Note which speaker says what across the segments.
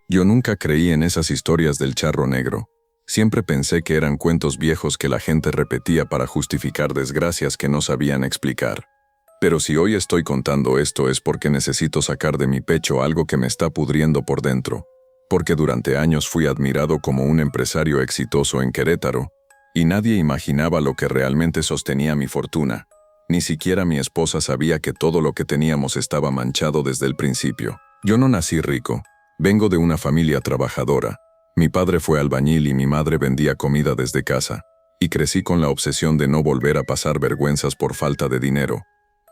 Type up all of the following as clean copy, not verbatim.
Speaker 1: Yo nunca creí en esas historias del charro negro. Siempre pensé que eran cuentos viejos que la gente repetía para justificar desgracias que no sabían explicar. Pero si hoy estoy contando esto es porque necesito sacar de mi pecho algo que me está pudriendo por dentro. Porque durante años fui admirado como un empresario exitoso en Querétaro, y nadie imaginaba lo que realmente sostenía mi fortuna. Ni siquiera mi esposa sabía que todo lo que teníamos estaba manchado desde el principio. Yo no nací rico. Vengo de una familia trabajadora. Mi padre fue albañil y mi madre vendía comida desde casa. Y crecí con la obsesión de no volver a pasar vergüenzas por falta de dinero.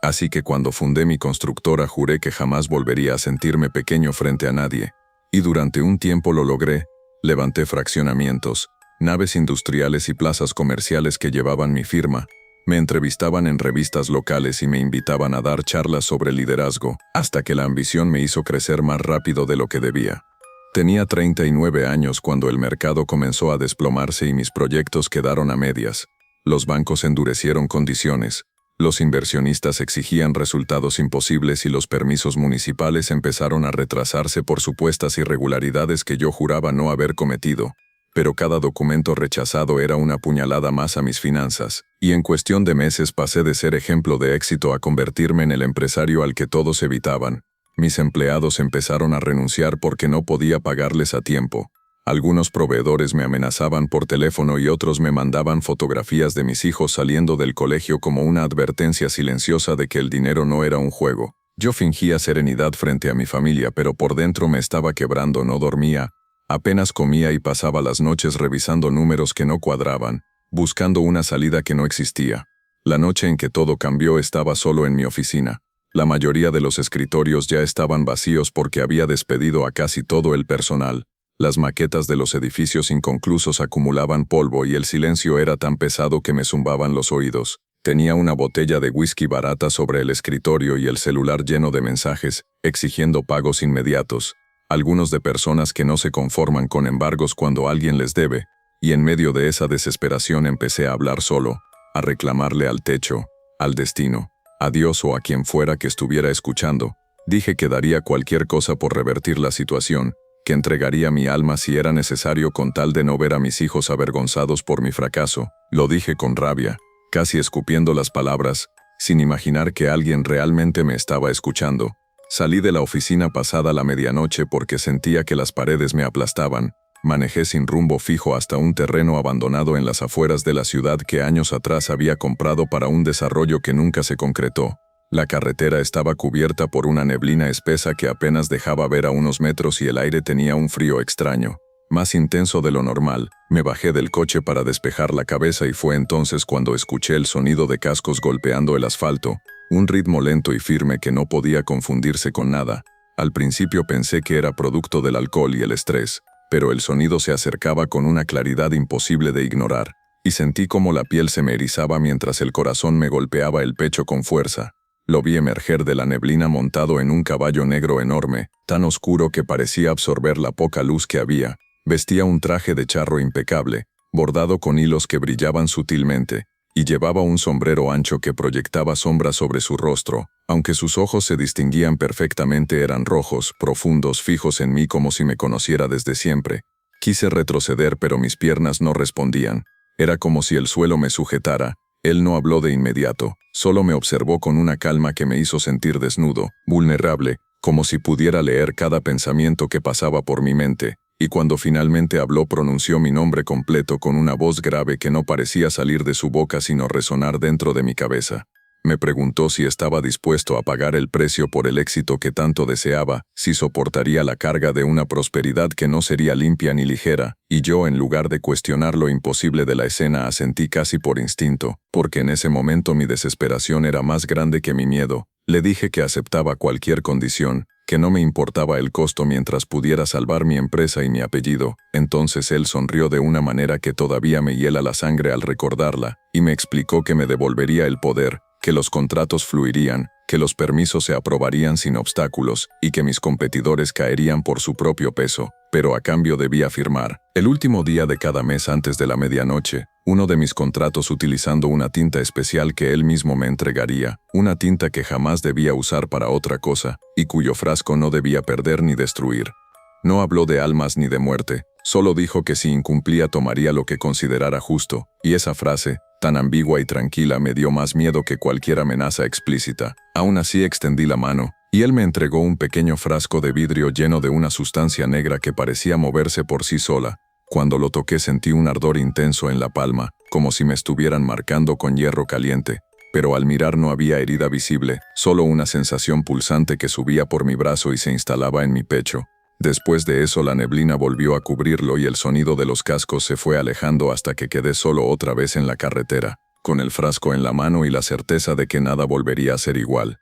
Speaker 1: Así que cuando fundé mi constructora juré que jamás volvería a sentirme pequeño frente a nadie. Y durante un tiempo lo logré. Levanté fraccionamientos, naves industriales y plazas comerciales que llevaban mi firma. Me entrevistaban en revistas locales y me invitaban a dar charlas sobre liderazgo, hasta que la ambición me hizo crecer más rápido de lo que debía. Tenía 39 años cuando el mercado comenzó a desplomarse y mis proyectos quedaron a medias. Los bancos endurecieron condiciones, los inversionistas exigían resultados imposibles y los permisos municipales empezaron a retrasarse por supuestas irregularidades que yo juraba no haber cometido. Pero cada documento rechazado era una puñalada más a mis finanzas, y en cuestión de meses pasé de ser ejemplo de éxito a convertirme en el empresario al que todos evitaban. Mis empleados empezaron a renunciar porque no podía pagarles a tiempo. Algunos proveedores me amenazaban por teléfono y otros me mandaban fotografías de mis hijos saliendo del colegio como una advertencia silenciosa de que el dinero no era un juego. Yo fingía serenidad frente a mi familia, pero por dentro me estaba quebrando, no dormía. Apenas comía y pasaba las noches revisando números que no cuadraban, buscando una salida que no existía. La noche en que todo cambió estaba solo en mi oficina. La mayoría de los escritorios ya estaban vacíos porque había despedido a casi todo el personal. Las maquetas de los edificios inconclusos acumulaban polvo y el silencio era tan pesado que me zumbaban los oídos. Tenía una botella de whisky barata sobre el escritorio y el celular lleno de mensajes, exigiendo pagos inmediatos. Algunos de personas que no se conforman con embargos cuando alguien les debe, y en medio de esa desesperación empecé a hablar solo, a reclamarle al techo, al destino, a Dios o a quien fuera que estuviera escuchando. Dije que daría cualquier cosa por revertir la situación, que entregaría mi alma si era necesario con tal de no ver a mis hijos avergonzados por mi fracaso. Lo dije con rabia, casi escupiendo las palabras, sin imaginar que alguien realmente me estaba escuchando. Salí de la oficina pasada la medianoche porque sentía que las paredes me aplastaban. Manejé sin rumbo fijo hasta un terreno abandonado en las afueras de la ciudad que años atrás había comprado para un desarrollo que nunca se concretó. La carretera estaba cubierta por una neblina espesa que apenas dejaba ver a unos metros y el aire tenía un frío extraño, más intenso de lo normal. Me bajé del coche para despejar la cabeza y fue entonces cuando escuché el sonido de cascos golpeando el asfalto. Un ritmo lento y firme que no podía confundirse con nada. Al principio pensé que era producto del alcohol y el estrés, pero el sonido se acercaba con una claridad imposible de ignorar, y sentí como la piel se me erizaba mientras el corazón me golpeaba el pecho con fuerza. Lo vi emerger de la neblina montado en un caballo negro enorme, tan oscuro que parecía absorber la poca luz que había. Vestía un traje de charro impecable, bordado con hilos que brillaban sutilmente, y llevaba un sombrero ancho que proyectaba sombras sobre su rostro. Aunque sus ojos se distinguían perfectamente, eran rojos, profundos, fijos en mí como si me conociera desde siempre. Quise retroceder, pero mis piernas no respondían. Era como si el suelo me sujetara. Él no habló de inmediato, solo me observó con una calma que me hizo sentir desnudo, vulnerable, como si pudiera leer cada pensamiento que pasaba por mi mente. Y cuando finalmente habló pronunció mi nombre completo con una voz grave que no parecía salir de su boca sino resonar dentro de mi cabeza. Me preguntó si estaba dispuesto a pagar el precio por el éxito que tanto deseaba, si soportaría la carga de una prosperidad que no sería limpia ni ligera, y yo, en lugar de cuestionar lo imposible de la escena, asentí casi por instinto, porque en ese momento mi desesperación era más grande que mi miedo. Le dije que aceptaba cualquier condición, que no me importaba el costo mientras pudiera salvar mi empresa y mi apellido. Entonces él sonrió de una manera que todavía me hiela la sangre al recordarla, y me explicó que me devolvería el poder, que los contratos fluirían, que los permisos se aprobarían sin obstáculos, y que mis competidores caerían por su propio peso, pero a cambio debía firmar, el último día de cada mes antes de la medianoche, uno de mis contratos utilizando una tinta especial que él mismo me entregaría, una tinta que jamás debía usar para otra cosa, y cuyo frasco no debía perder ni destruir. No habló de almas ni de muerte, solo dijo que si incumplía tomaría lo que considerara justo, y esa frase, tan ambigua y tranquila, me dio más miedo que cualquier amenaza explícita. Aún así extendí la mano, y él me entregó un pequeño frasco de vidrio lleno de una sustancia negra que parecía moverse por sí sola. Cuando lo toqué sentí un ardor intenso en la palma, como si me estuvieran marcando con hierro caliente, pero al mirar no había herida visible, solo una sensación pulsante que subía por mi brazo y se instalaba en mi pecho. Después de eso la neblina volvió a cubrirlo y el sonido de los cascos se fue alejando hasta que quedé solo otra vez en la carretera, con el frasco en la mano y la certeza de que nada volvería a ser igual.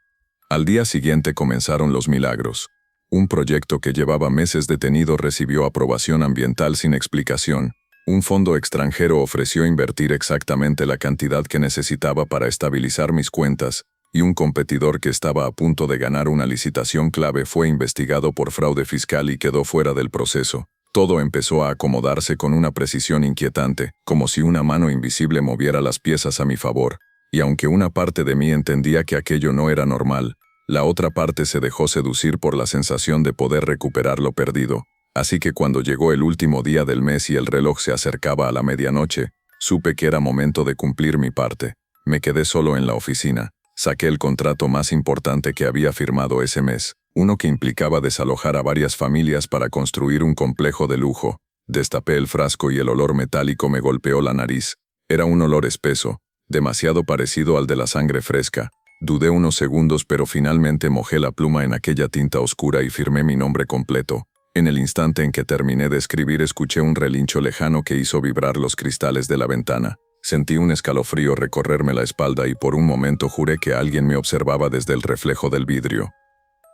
Speaker 1: Al día siguiente comenzaron los milagros. Un proyecto que llevaba meses detenido recibió aprobación ambiental sin explicación. Un fondo extranjero ofreció invertir exactamente la cantidad que necesitaba para estabilizar mis cuentas, y un competidor que estaba a punto de ganar una licitación clave fue investigado por fraude fiscal y quedó fuera del proceso. Todo empezó a acomodarse con una precisión inquietante, como si una mano invisible moviera las piezas a mi favor, y aunque una parte de mí entendía que aquello no era normal, la otra parte se dejó seducir por la sensación de poder recuperar lo perdido. Así que cuando llegó el último día del mes y el reloj se acercaba a la medianoche, supe que era momento de cumplir mi parte. Me quedé solo en la oficina. Saqué el contrato más importante que había firmado ese mes, uno que implicaba desalojar a varias familias para construir un complejo de lujo. Destapé el frasco y el olor metálico me golpeó la nariz. Era un olor espeso, demasiado parecido al de la sangre fresca. Dudé unos segundos, pero finalmente mojé la pluma en aquella tinta oscura y firmé mi nombre completo. En el instante en que terminé de escribir escuché un relincho lejano que hizo vibrar los cristales de la ventana. Sentí un escalofrío recorrerme la espalda y por un momento juré que alguien me observaba desde el reflejo del vidrio.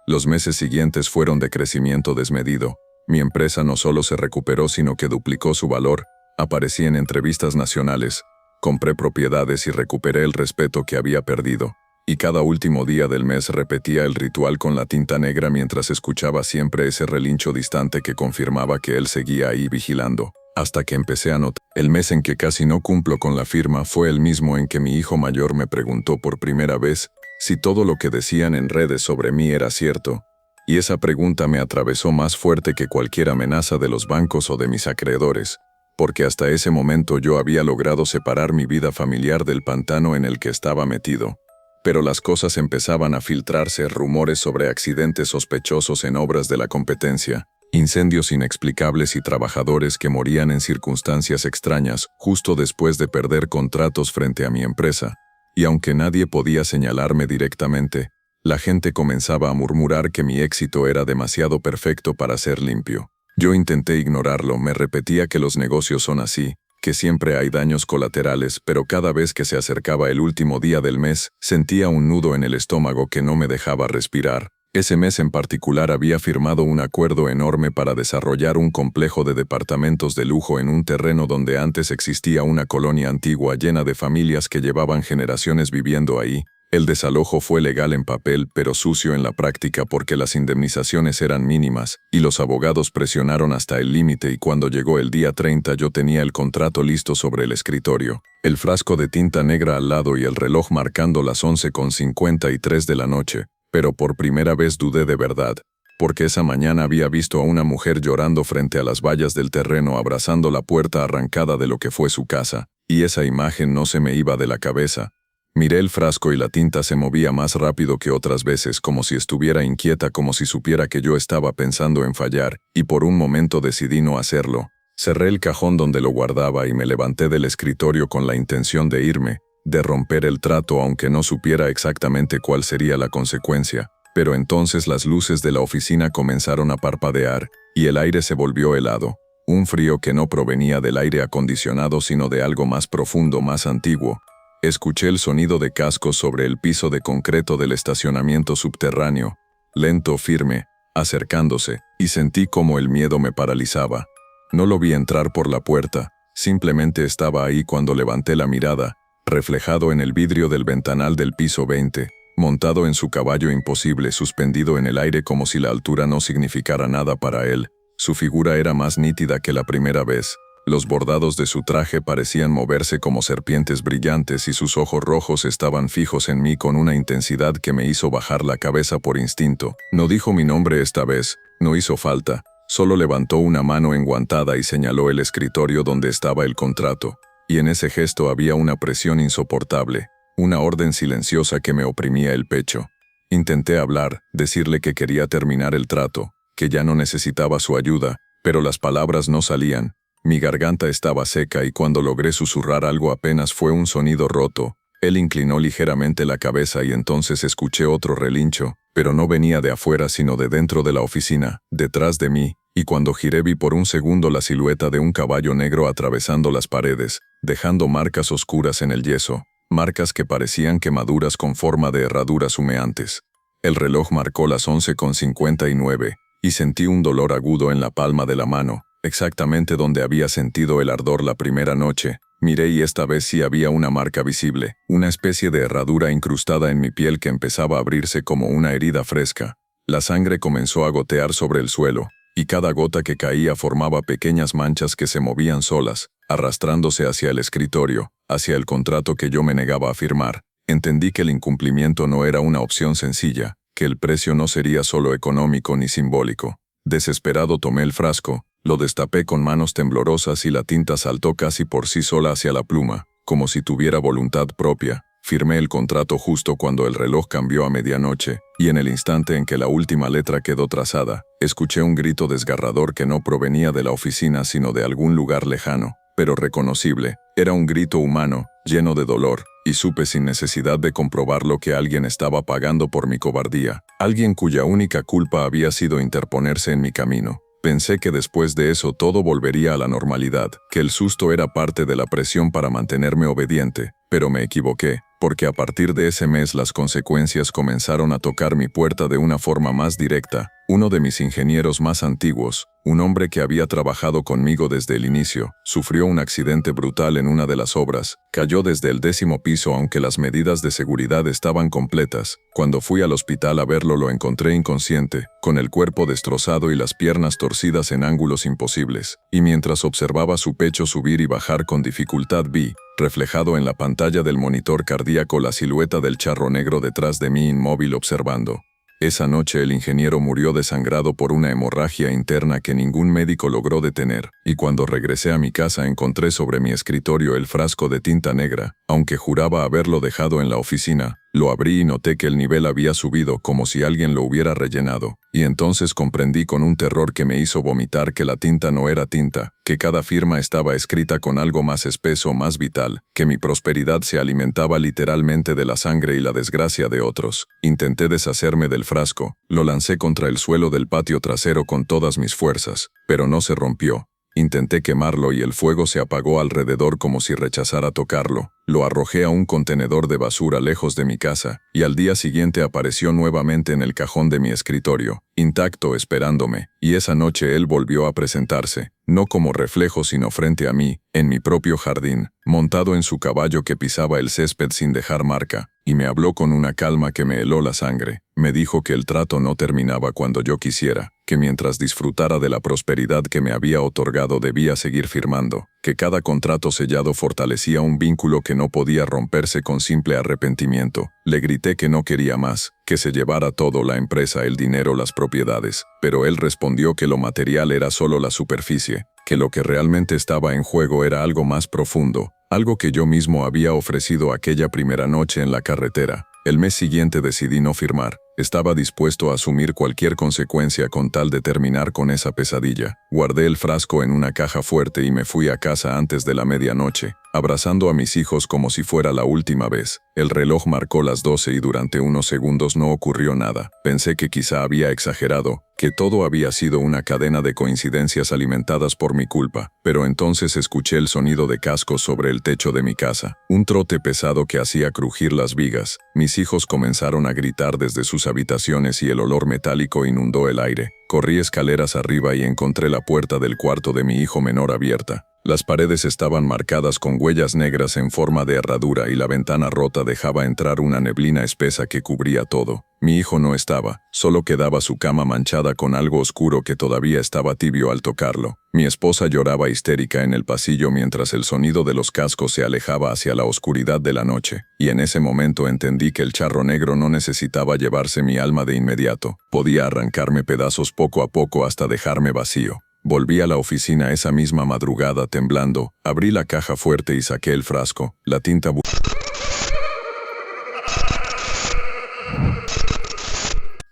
Speaker 1: Los meses siguientes fueron de crecimiento desmedido. Mi empresa no solo se recuperó, sino que duplicó su valor. Aparecí en entrevistas nacionales, compré propiedades y recuperé el respeto que había perdido. Y cada último día del mes repetía el ritual con la tinta negra mientras escuchaba siempre ese relincho distante que confirmaba que él seguía ahí vigilando. Hasta que empecé a notar. El mes en que casi no cumplo con la firma fue el mismo en que mi hijo mayor me preguntó por primera vez si todo lo que decían en redes sobre mí era cierto. Y esa pregunta me atravesó más fuerte que cualquier amenaza de los bancos o de mis acreedores, porque hasta ese momento yo había logrado separar mi vida familiar del pantano en el que estaba metido. Pero las cosas empezaban a filtrarse, rumores sobre accidentes sospechosos en obras de la competencia, incendios inexplicables y trabajadores que morían en circunstancias extrañas justo después de perder contratos frente a mi empresa. Y aunque nadie podía señalarme directamente, la gente comenzaba a murmurar que mi éxito era demasiado perfecto para ser limpio. Yo intenté ignorarlo, me repetía que los negocios son así, que siempre hay daños colaterales, pero cada vez que se acercaba el último día del mes, sentía un nudo en el estómago que no me dejaba respirar. Ese mes en particular había firmado un acuerdo enorme para desarrollar un complejo de departamentos de lujo en un terreno donde antes existía una colonia antigua llena de familias que llevaban generaciones viviendo ahí. El desalojo fue legal en papel, pero sucio en la práctica porque las indemnizaciones eran mínimas, y los abogados presionaron hasta el límite, y cuando llegó el día 30 yo tenía el contrato listo sobre el escritorio, el frasco de tinta negra al lado y el reloj marcando las 11:53 de la noche. Pero por primera vez dudé de verdad, porque esa mañana había visto a una mujer llorando frente a las vallas del terreno abrazando la puerta arrancada de lo que fue su casa, y esa imagen no se me iba de la cabeza. Miré el frasco y la tinta se movía más rápido que otras veces, como si estuviera inquieta, como si supiera que yo estaba pensando en fallar, y por un momento decidí no hacerlo. Cerré el cajón donde lo guardaba y me levanté del escritorio con la intención de irme, de romper el trato aunque no supiera exactamente cuál sería la consecuencia. Pero entonces las luces de la oficina comenzaron a parpadear, y el aire se volvió helado. Un frío que no provenía del aire acondicionado sino de algo más profundo, más antiguo. Escuché el sonido de cascos sobre el piso de concreto del estacionamiento subterráneo, lento, firme, acercándose, y sentí como el miedo me paralizaba. No lo vi entrar por la puerta, simplemente estaba ahí cuando levanté la mirada, reflejado en el vidrio del ventanal del piso 20, montado en su caballo imposible, suspendido en el aire como si la altura no significara nada para él. Su figura era más nítida que la primera vez. Los bordados de su traje parecían moverse como serpientes brillantes y sus ojos rojos estaban fijos en mí con una intensidad que me hizo bajar la cabeza por instinto. No dijo mi nombre esta vez, no hizo falta. Solo levantó una mano enguantada y señaló el escritorio donde estaba el contrato, y en ese gesto había una presión insoportable, una orden silenciosa que me oprimía el pecho. Intenté hablar, decirle que quería terminar el trato, que ya no necesitaba su ayuda, pero las palabras no salían. Mi garganta estaba seca y cuando logré susurrar algo apenas fue un sonido roto. Él inclinó ligeramente la cabeza y entonces escuché otro relincho, pero no venía de afuera sino de dentro de la oficina, detrás de mí, y cuando giré vi por un segundo la silueta de un caballo negro atravesando las paredes, dejando marcas oscuras en el yeso, marcas que parecían quemaduras con forma de herraduras humeantes. El reloj marcó las 11:59, y sentí un dolor agudo en la palma de la mano, exactamente donde había sentido el ardor la primera noche. Miré y esta vez sí había una marca visible, una especie de herradura incrustada en mi piel que empezaba a abrirse como una herida fresca. La sangre comenzó a gotear sobre el suelo, y cada gota que caía formaba pequeñas manchas que se movían solas, arrastrándose hacia el escritorio, hacia el contrato que yo me negaba a firmar. Entendí que el incumplimiento no era una opción sencilla, que el precio no sería solo económico ni simbólico. Desesperado tomé el frasco, lo destapé con manos temblorosas y la tinta saltó casi por sí sola hacia la pluma, como si tuviera voluntad propia. Firmé el contrato justo cuando el reloj cambió a medianoche, y en el instante en que la última letra quedó trazada, escuché un grito desgarrador que no provenía de la oficina sino de algún lugar lejano, pero reconocible. Era un grito humano, lleno de dolor, y supe sin necesidad de comprobarlo que alguien estaba pagando por mi cobardía, alguien cuya única culpa había sido interponerse en mi camino. Pensé que después de eso todo volvería a la normalidad, que el susto era parte de la presión para mantenerme obediente, pero me equivoqué, porque a partir de ese mes las consecuencias comenzaron a tocar mi puerta de una forma más directa. Uno de mis ingenieros más antiguos, un hombre que había trabajado conmigo desde el inicio, sufrió un accidente brutal en una de las obras, cayó desde el 10º piso aunque las medidas de seguridad estaban completas. Cuando fui al hospital a verlo lo encontré inconsciente, con el cuerpo destrozado y las piernas torcidas en ángulos imposibles, y mientras observaba su pecho subir y bajar con dificultad vi, reflejado en la pantalla del monitor cardíaco, la silueta del charro negro detrás de mí inmóvil observando. Esa noche el ingeniero murió desangrado por una hemorragia interna que ningún médico logró detener, y cuando regresé a mi casa encontré sobre mi escritorio el frasco de tinta negra. Aunque juraba haberlo dejado en la oficina, lo abrí y noté que el nivel había subido como si alguien lo hubiera rellenado, y entonces comprendí con un terror que me hizo vomitar que la tinta no era tinta, que cada firma estaba escrita con algo más espeso, más vital, que mi prosperidad se alimentaba literalmente de la sangre y la desgracia de otros. Intenté deshacerme del frasco, lo lancé contra el suelo del patio trasero con todas mis fuerzas, pero no se rompió. Intenté quemarlo y el fuego se apagó alrededor como si rechazara tocarlo. Lo arrojé a un contenedor de basura lejos de mi casa, y al día siguiente apareció nuevamente en el cajón de mi escritorio, intacto esperándome, y esa noche él volvió a presentarse, no como reflejo sino frente a mí, en mi propio jardín, montado en su caballo que pisaba el césped sin dejar marca, y me habló con una calma que me heló la sangre. Me dijo que el trato no terminaba cuando yo quisiera, que mientras disfrutara de la prosperidad que me había otorgado debía seguir firmando, que cada contrato sellado fortalecía un vínculo que no podía romperse con simple arrepentimiento. Le grité que no quería más, que se llevara todo, la empresa, el dinero, las propiedades, pero él respondió que lo material era solo la superficie, que lo que realmente estaba en juego era algo más profundo, algo que yo mismo había ofrecido aquella primera noche en la carretera. El mes siguiente decidí no firmar. Estaba dispuesto a asumir cualquier consecuencia con tal de terminar con esa pesadilla. Guardé el frasco en una caja fuerte y me fui a casa antes de la medianoche, abrazando a mis hijos como si fuera la última vez. El reloj marcó las 12 y durante unos segundos no ocurrió nada. Pensé que quizá había exagerado, que todo había sido una cadena de coincidencias alimentadas por mi culpa, pero entonces escuché el sonido de cascos sobre el techo de mi casa, un trote pesado que hacía crujir las vigas. Mis hijos comenzaron a gritar desde sus habitaciones y el olor metálico inundó el aire. Corrí escaleras arriba y encontré la puerta del cuarto de mi hijo menor abierta. Las paredes estaban marcadas con huellas negras en forma de herradura y la ventana rota dejaba entrar una neblina espesa que cubría todo. Mi hijo no estaba, solo quedaba su cama manchada con algo oscuro que todavía estaba tibio al tocarlo. Mi esposa lloraba histérica en el pasillo mientras el sonido de los cascos se alejaba hacia la oscuridad de la noche, y en ese momento entendí que el charro negro no necesitaba llevarse mi alma de inmediato, podía arrancarme pedazos poco a poco hasta dejarme vacío. Volví a la oficina esa misma madrugada temblando, abrí la caja fuerte y saqué el frasco, la tinta.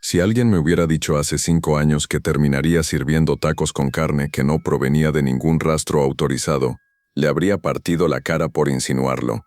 Speaker 1: Si alguien me hubiera dicho hace 5 años que terminaría sirviendo tacos con carne que no provenía de ningún rastro autorizado, le habría partido la cara por insinuarlo.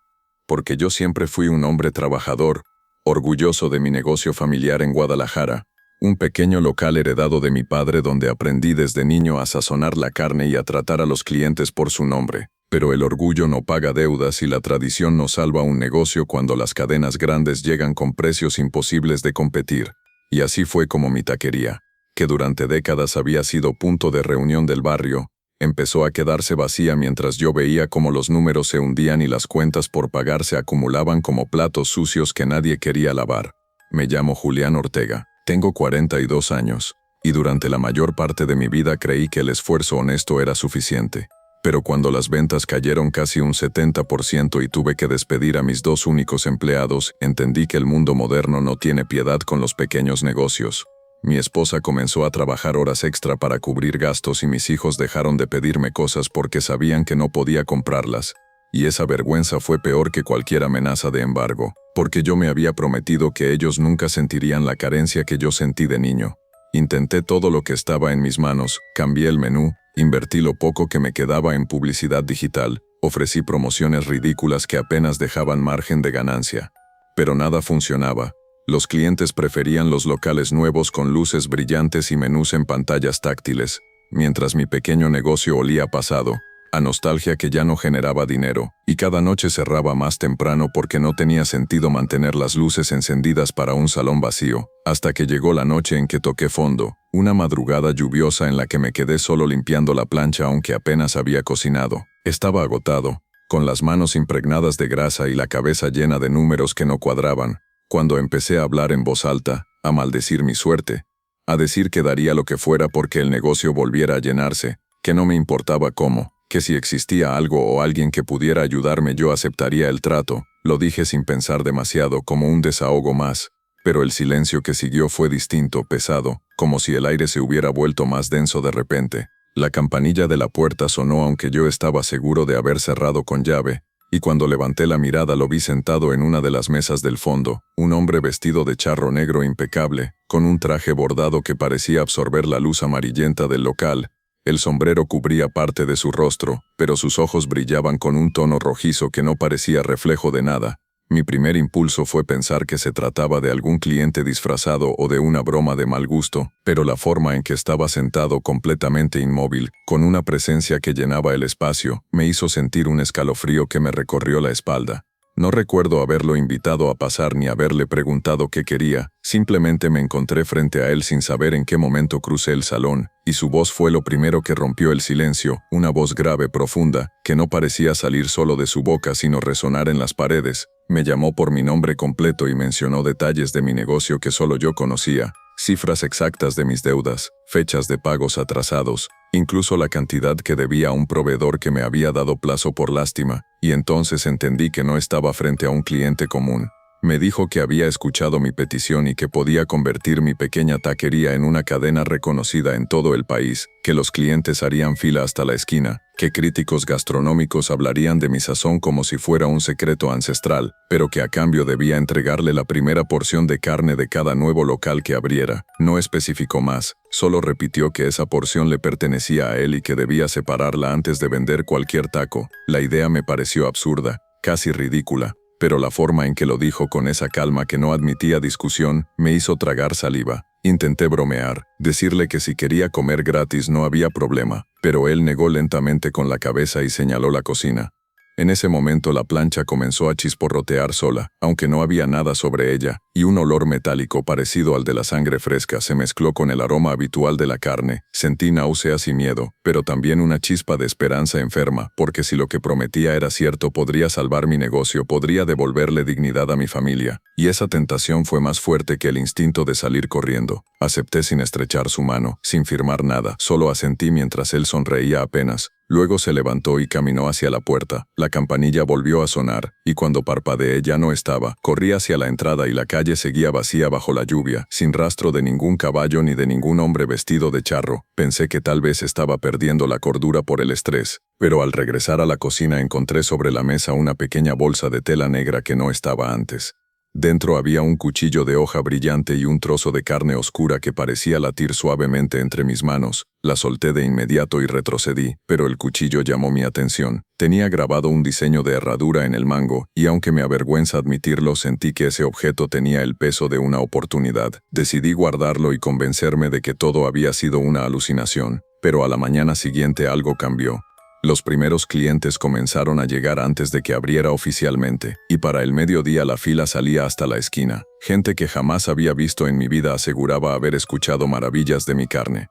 Speaker 1: Porque yo siempre fui un hombre trabajador, orgulloso de mi negocio familiar en Guadalajara, un pequeño local heredado de mi padre donde aprendí desde niño a sazonar la carne y a tratar a los clientes por su nombre. Pero el orgullo no paga deudas y la tradición no salva un negocio cuando las cadenas grandes llegan con precios imposibles de competir. Y así fue como mi taquería, que durante décadas había sido punto de reunión del barrio, empezó a quedarse vacía mientras yo veía cómo los números se hundían y las cuentas por pagar se acumulaban como platos sucios que nadie quería lavar. Me llamo Julián Ortega, tengo 42 años, y durante la mayor parte de mi vida creí que el esfuerzo honesto era suficiente. Pero cuando las ventas cayeron casi un 70% y tuve que despedir a mis 2 únicos empleados, entendí que el mundo moderno no tiene piedad con los pequeños negocios. Mi esposa comenzó a trabajar horas extra para cubrir gastos y mis hijos dejaron de pedirme cosas porque sabían que no podía comprarlas. Y esa vergüenza fue peor que cualquier amenaza de embargo, porque yo me había prometido que ellos nunca sentirían la carencia que yo sentí de niño. Intenté todo lo que estaba en mis manos, cambié el menú, invertí lo poco que me quedaba en publicidad digital, ofrecí promociones ridículas que apenas dejaban margen de ganancia. Pero nada funcionaba. Los clientes preferían los locales nuevos con luces brillantes y menús en pantallas táctiles, mientras mi pequeño negocio olía a pasado, a nostalgia que ya no generaba dinero, y cada noche cerraba más temprano porque no tenía sentido mantener las luces encendidas para un salón vacío, hasta que llegó la noche en que toqué fondo, una madrugada lluviosa en la que me quedé solo limpiando la plancha aunque apenas había cocinado. Estaba agotado, con las manos impregnadas de grasa y la cabeza llena de números que no cuadraban, cuando empecé a hablar en voz alta, a maldecir mi suerte, a decir que daría lo que fuera porque el negocio volviera a llenarse, que no me importaba cómo, que si existía algo o alguien que pudiera ayudarme yo aceptaría el trato. Lo dije sin pensar demasiado, como un desahogo más, pero el silencio que siguió fue distinto, pesado, como si el aire se hubiera vuelto más denso de repente. La campanilla de la puerta sonó aunque yo estaba seguro de haber cerrado con llave, y cuando levanté la mirada lo vi sentado en una de las mesas del fondo, un hombre vestido de charro negro impecable, con un traje bordado que parecía absorber la luz amarillenta del local. El sombrero cubría parte de su rostro, pero sus ojos brillaban con un tono rojizo que no parecía reflejo de nada. Mi primer impulso fue pensar que se trataba de algún cliente disfrazado o de una broma de mal gusto, pero la forma en que estaba sentado completamente inmóvil, con una presencia que llenaba el espacio, me hizo sentir un escalofrío que me recorrió la espalda. No recuerdo haberlo invitado a pasar ni haberle preguntado qué quería, simplemente me encontré frente a él sin saber en qué momento crucé el salón, y su voz fue lo primero que rompió el silencio, una voz grave, profunda, que no parecía salir solo de su boca sino resonar en las paredes. Me llamó por mi nombre completo y mencionó detalles de mi negocio que solo yo conocía, cifras exactas de mis deudas, fechas de pagos atrasados, incluso la cantidad que debía a un proveedor que me había dado plazo por lástima, y entonces entendí que no estaba frente a un cliente común. Me dijo que había escuchado mi petición y que podía convertir mi pequeña taquería en una cadena reconocida en todo el país, que los clientes harían fila hasta la esquina, que críticos gastronómicos hablarían de mi sazón como si fuera un secreto ancestral, pero que a cambio debía entregarle la primera porción de carne de cada nuevo local que abriera. No especificó más, solo repitió que esa porción le pertenecía a él y que debía separarla antes de vender cualquier taco. La idea me pareció absurda, casi ridícula, pero la forma en que lo dijo con esa calma que no admitía discusión, me hizo tragar saliva. Intenté bromear, decirle que si quería comer gratis no había problema, pero él negó lentamente con la cabeza y señaló la cocina. En ese momento la plancha comenzó a chisporrotear sola, aunque no había nada sobre ella, y un olor metálico parecido al de la sangre fresca se mezcló con el aroma habitual de la carne. Sentí náuseas y miedo, pero también una chispa de esperanza enferma, porque si lo que prometía era cierto podría salvar mi negocio, podría devolverle dignidad a mi familia, y esa tentación fue más fuerte que el instinto de salir corriendo. Acepté sin estrechar su mano, sin firmar nada, solo asentí mientras él sonreía apenas. Luego se levantó y caminó hacia la puerta. La campanilla volvió a sonar, y cuando parpadeé ya no estaba. Corrí hacia la entrada y la calle seguía vacía bajo la lluvia, sin rastro de ningún caballo ni de ningún hombre vestido de charro. Pensé que tal vez estaba perdiendo la cordura por el estrés, pero al regresar a la cocina encontré sobre la mesa una pequeña bolsa de tela negra que no estaba antes. Dentro había un cuchillo de hoja brillante y un trozo de carne oscura que parecía latir suavemente entre mis manos. La solté de inmediato y retrocedí, pero el cuchillo llamó mi atención. Tenía grabado un diseño de herradura en el mango, y aunque me avergüenza admitirlo, sentí que ese objeto tenía el peso de una oportunidad. Decidí guardarlo y convencerme de que todo había sido una alucinación, pero a la mañana siguiente algo cambió. Los primeros clientes comenzaron a llegar antes de que abriera oficialmente, y para el mediodía la fila salía hasta la esquina. Gente que jamás había visto en mi vida aseguraba haber escuchado maravillas de mi carne.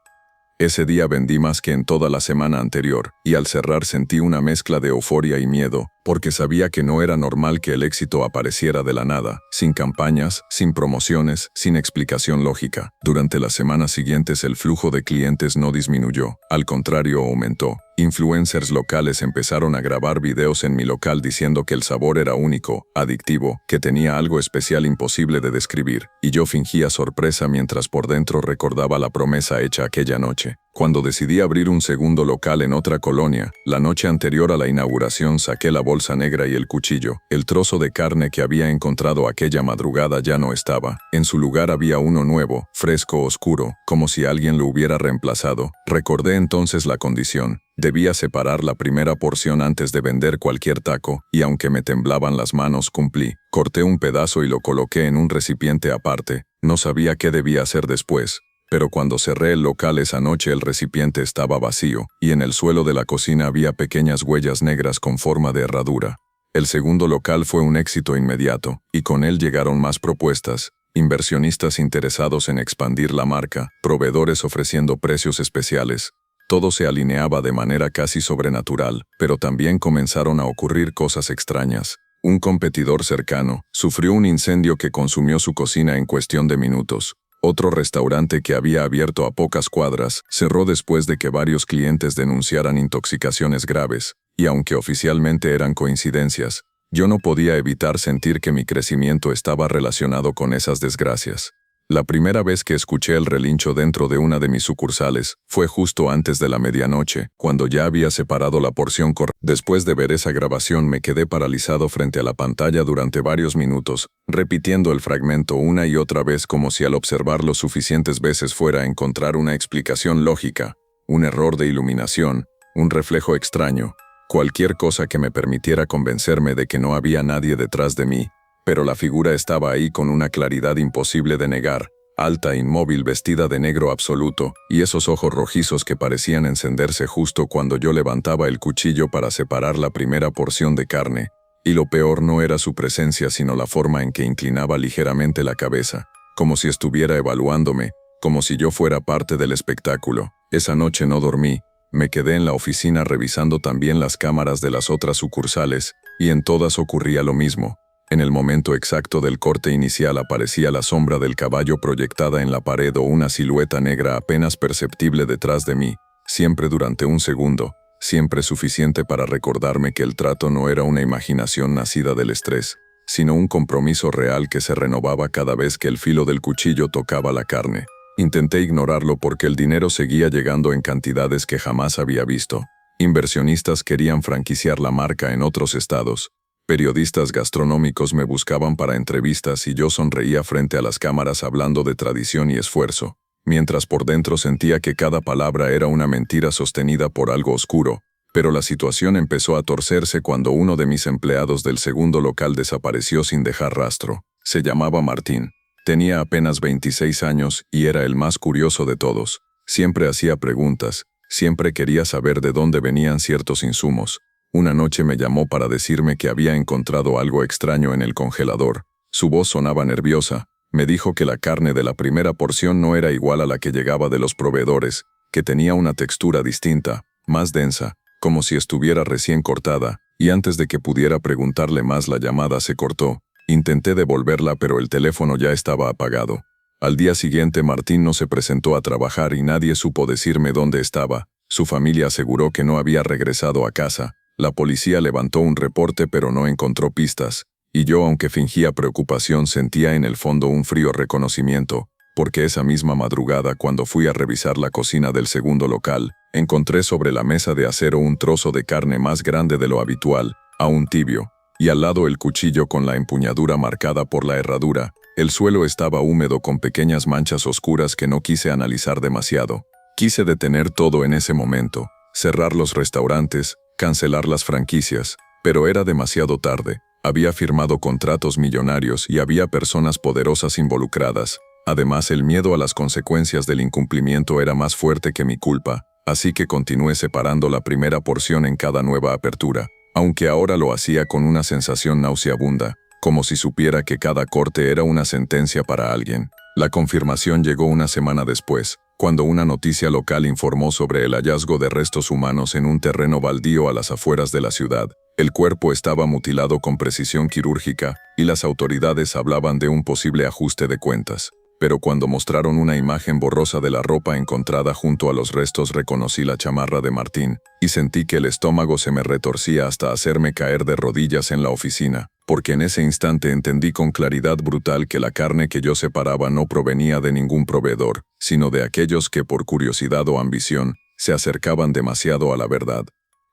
Speaker 1: Ese día vendí más que en toda la semana anterior, y al cerrar sentí una mezcla de euforia y miedo, porque sabía que no era normal que el éxito apareciera de la nada, sin campañas, sin promociones, sin explicación lógica. Durante las semanas siguientes el flujo de clientes no disminuyó, al contrario aumentó. Influencers locales empezaron a grabar videos en mi local diciendo que el sabor era único, adictivo, que tenía algo especial imposible de describir, y yo fingía sorpresa mientras por dentro recordaba la promesa hecha aquella noche. Cuando decidí abrir un segundo local en otra colonia, la noche anterior a la inauguración saqué la bolsa negra y el cuchillo. El trozo de carne que había encontrado aquella madrugada ya no estaba. En su lugar había uno nuevo, fresco, oscuro, como si alguien lo hubiera reemplazado. Recordé entonces la condición. Debía separar la primera porción antes de vender cualquier taco, y aunque me temblaban las manos, cumplí. Corté un pedazo y lo coloqué en un recipiente aparte. No sabía qué debía hacer después. Pero cuando cerré el local esa noche el recipiente estaba vacío, y en el suelo de la cocina había pequeñas huellas negras con forma de herradura. El segundo local fue un éxito inmediato, y con él llegaron más propuestas, inversionistas interesados en expandir la marca, proveedores ofreciendo precios especiales. Todo se alineaba de manera casi sobrenatural, pero también comenzaron a ocurrir cosas extrañas. Un competidor cercano sufrió un incendio que consumió su cocina en cuestión de minutos. Otro restaurante que había abierto a pocas cuadras cerró después de que varios clientes denunciaran intoxicaciones graves, y aunque oficialmente eran coincidencias, yo no podía evitar sentir que mi crecimiento estaba relacionado con esas desgracias. La primera vez que escuché el relincho dentro de una de mis sucursales fue justo antes de la medianoche, cuando ya había separado la porción correcta. Después de ver esa grabación me quedé paralizado frente a la pantalla durante varios minutos, repitiendo el fragmento una y otra vez como si al observarlo suficientes veces fuera a encontrar una explicación lógica, un error de iluminación, un reflejo extraño, cualquier cosa que me permitiera convencerme de que no había nadie detrás de mí. Pero la figura estaba ahí con una claridad imposible de negar, alta, inmóvil, vestida de negro absoluto, y esos ojos rojizos que parecían encenderse justo cuando yo levantaba el cuchillo para separar la primera porción de carne. Y lo peor no era su presencia sino la forma en que inclinaba ligeramente la cabeza, como si estuviera evaluándome, como si yo fuera parte del espectáculo. Esa noche no dormí, me quedé en la oficina revisando también las cámaras de las otras sucursales, y en todas ocurría lo mismo. En el momento exacto del corte inicial aparecía la sombra del caballo proyectada en la pared o una silueta negra apenas perceptible detrás de mí, siempre durante un segundo, siempre suficiente para recordarme que el trato no era una imaginación nacida del estrés, sino un compromiso real que se renovaba cada vez que el filo del cuchillo tocaba la carne. Intenté ignorarlo porque el dinero seguía llegando en cantidades que jamás había visto. Inversionistas querían franquiciar la marca en otros estados. Periodistas gastronómicos me buscaban para entrevistas y yo sonreía frente a las cámaras hablando de tradición y esfuerzo, mientras por dentro sentía que cada palabra era una mentira sostenida por algo oscuro. Pero la situación empezó a torcerse cuando uno de mis empleados del segundo local desapareció sin dejar rastro. Se llamaba Martín. Tenía apenas 26 años y era el más curioso de todos. Siempre hacía preguntas, siempre quería saber de dónde venían ciertos insumos. Una noche me llamó para decirme que había encontrado algo extraño en el congelador. Su voz sonaba nerviosa. Me dijo que la carne de la primera porción no era igual a la que llegaba de los proveedores, que tenía una textura distinta, más densa, como si estuviera recién cortada, y antes de que pudiera preguntarle más la llamada se cortó. Intenté devolverla pero el teléfono ya estaba apagado. Al día siguiente Martín no se presentó a trabajar y nadie supo decirme dónde estaba. Su familia aseguró que no había regresado a casa. La policía levantó un reporte pero no encontró pistas. Y yo, aunque fingía preocupación, sentía en el fondo un frío reconocimiento, porque esa misma madrugada, cuando fui a revisar la cocina del segundo local, encontré sobre la mesa de acero un trozo de carne más grande de lo habitual, aún tibio, y al lado el cuchillo con la empuñadura marcada por la herradura. El suelo estaba húmedo con pequeñas manchas oscuras que no quise analizar demasiado. Quise detener todo en ese momento, cerrar los restaurantes, cancelar las franquicias, pero era demasiado tarde. Había firmado contratos millonarios y había personas poderosas involucradas. Además, el miedo a las consecuencias del incumplimiento era más fuerte que mi culpa, así que continué separando la primera porción en cada nueva apertura, aunque ahora lo hacía con una sensación nauseabunda, como si supiera que cada corte era una sentencia para alguien. La confirmación llegó una semana después, cuando una noticia local informó sobre el hallazgo de restos humanos en un terreno baldío a las afueras de la ciudad. El cuerpo estaba mutilado con precisión quirúrgica y las autoridades hablaban de un posible ajuste de cuentas. Pero cuando mostraron una imagen borrosa de la ropa encontrada junto a los restos, reconocí la chamarra de Martín y sentí que el estómago se me retorcía hasta hacerme caer de rodillas en la oficina, porque en ese instante entendí con claridad brutal que la carne que yo separaba no provenía de ningún proveedor, sino de aquellos que por curiosidad o ambición se acercaban demasiado a la verdad.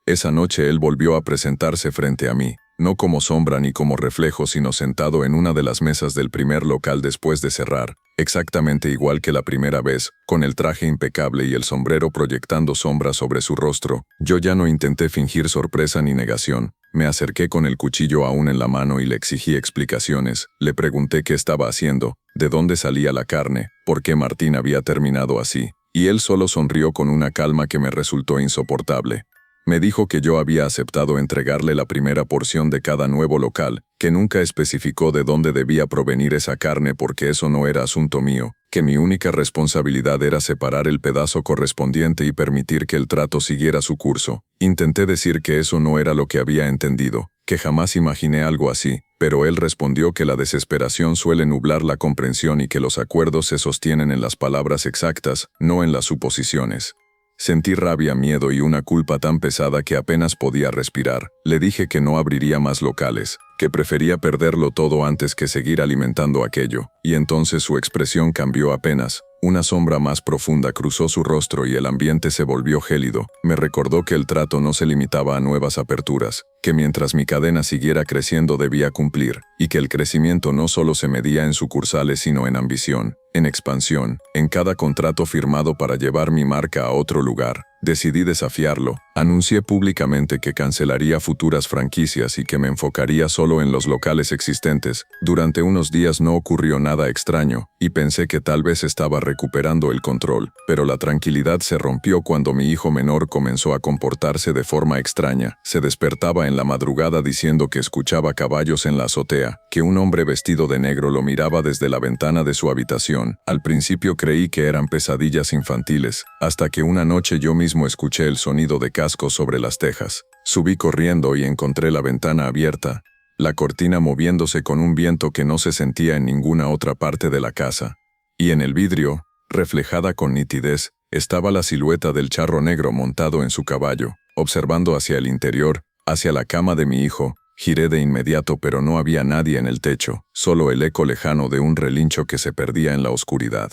Speaker 1: Esa noche él volvió a presentarse frente a mí, no como sombra ni como reflejo, sino sentado en una de las mesas del primer local después de cerrar, exactamente igual que la primera vez, con el traje impecable y el sombrero proyectando sombra sobre su rostro. Yo ya no intenté fingir sorpresa ni negación. Me acerqué con el cuchillo aún en la mano y le exigí explicaciones. Le pregunté qué estaba haciendo, de dónde salía la carne, por qué Martín había terminado así, y él solo sonrió con una calma que me resultó insoportable. Me dijo que yo había aceptado entregarle la primera porción de cada nuevo local, que nunca especificó de dónde debía provenir esa carne porque eso no era asunto mío, que mi única responsabilidad era separar el pedazo correspondiente y permitir que el trato siguiera su curso. Intenté decir que eso no era lo que había entendido, que jamás imaginé algo así, pero él respondió que la desesperación suele nublar la comprensión y que los acuerdos se sostienen en las palabras exactas, no en las suposiciones. Sentí rabia, miedo y una culpa tan pesada que apenas podía respirar. Le dije que no abriría más locales, que prefería perderlo todo antes que seguir alimentando aquello, y entonces su expresión cambió apenas. Una sombra más profunda cruzó su rostro y el ambiente se volvió gélido. Me recordó que el trato no se limitaba a nuevas aperturas, que mientras mi cadena siguiera creciendo debía cumplir, y que el crecimiento no solo se medía en sucursales sino en ambición, en expansión, en cada contrato firmado para llevar mi marca a otro lugar. Decidí desafiarlo. Anuncié públicamente que cancelaría futuras franquicias y que me enfocaría solo en los locales existentes. Durante unos días no ocurrió nada extraño, y pensé que tal vez estaba recuperando el control, pero la tranquilidad se rompió cuando mi hijo menor comenzó a comportarse de forma extraña. Se despertaba en la madrugada diciendo que escuchaba caballos en la azotea, que un hombre vestido de negro lo miraba desde la ventana de su habitación. Al principio creí que eran pesadillas infantiles, hasta que una noche yo mismo escuché el sonido de cascos sobre las tejas. Subí corriendo y encontré la ventana abierta, la cortina moviéndose con un viento que no se sentía en ninguna otra parte de la casa. Y en el vidrio, reflejada con nitidez, estaba la silueta del charro negro montado en su caballo, observando hacia el interior, hacia la cama de mi hijo. Giré de inmediato, pero no había nadie en el techo, solo el eco lejano de un relincho que se perdía en la oscuridad.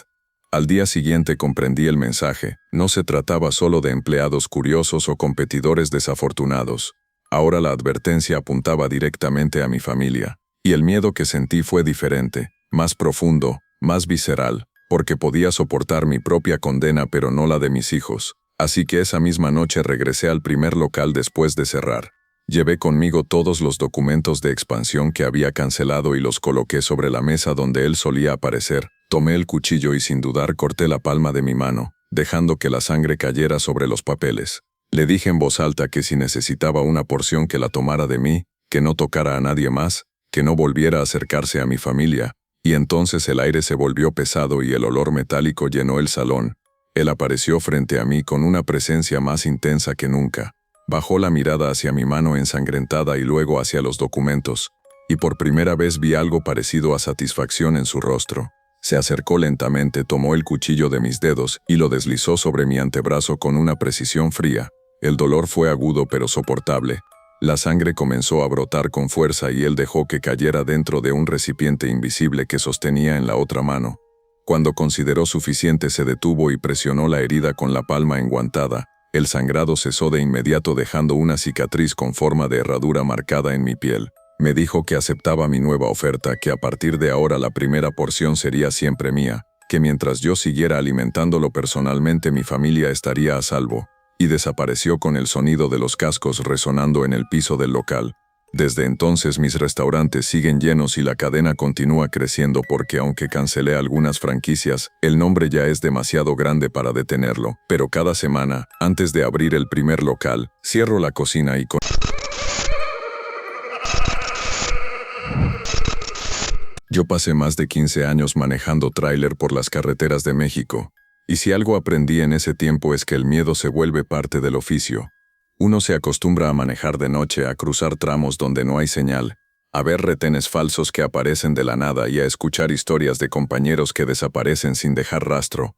Speaker 1: Al día siguiente comprendí el mensaje. No se trataba solo de empleados curiosos o competidores desafortunados. Ahora la advertencia apuntaba directamente a mi familia. Y el miedo que sentí fue diferente, más profundo, más visceral, porque podía soportar mi propia condena pero no la de mis hijos. Así que esa misma noche regresé al primer local después de cerrar. Llevé conmigo todos los documentos de expansión que había cancelado y los coloqué sobre la mesa donde él solía aparecer. Tomé el cuchillo y sin dudar corté la palma de mi mano, dejando que la sangre cayera sobre los papeles. Le dije en voz alta que si necesitaba una porción que la tomara de mí, que no tocara a nadie más, que no volviera a acercarse a mi familia, y entonces el aire se volvió pesado y el olor metálico llenó el salón. Él apareció frente a mí con una presencia más intensa que nunca. Bajó la mirada hacia mi mano ensangrentada y luego hacia los documentos, y por primera vez vi algo parecido a satisfacción en su rostro. Se acercó lentamente, tomó el cuchillo de mis dedos y lo deslizó sobre mi antebrazo con una precisión fría. El dolor fue agudo pero soportable. La sangre comenzó a brotar con fuerza y él dejó que cayera dentro de un recipiente invisible que sostenía en la otra mano. Cuando consideró suficiente se detuvo y presionó la herida con la palma enguantada. El sangrado cesó de inmediato dejando una cicatriz con forma de herradura marcada en mi piel. Me dijo que aceptaba mi nueva oferta, que a partir de ahora la primera porción sería siempre mía, que mientras yo siguiera alimentándolo personalmente mi familia estaría a salvo, y desapareció con el sonido de los cascos resonando en el piso del local. Desde entonces mis restaurantes siguen llenos y la cadena continúa creciendo porque aunque cancelé algunas franquicias, el nombre ya es demasiado grande para detenerlo. Pero cada semana, antes de abrir el primer local, cierro la cocina y Yo pasé más de 15 años manejando tráiler por las carreteras de México, y si algo aprendí en ese tiempo es que el miedo se vuelve parte del oficio. Uno se acostumbra a manejar de noche, a cruzar tramos donde no hay señal, a ver retenes falsos que aparecen de la nada y a escuchar historias de compañeros que desaparecen sin dejar rastro.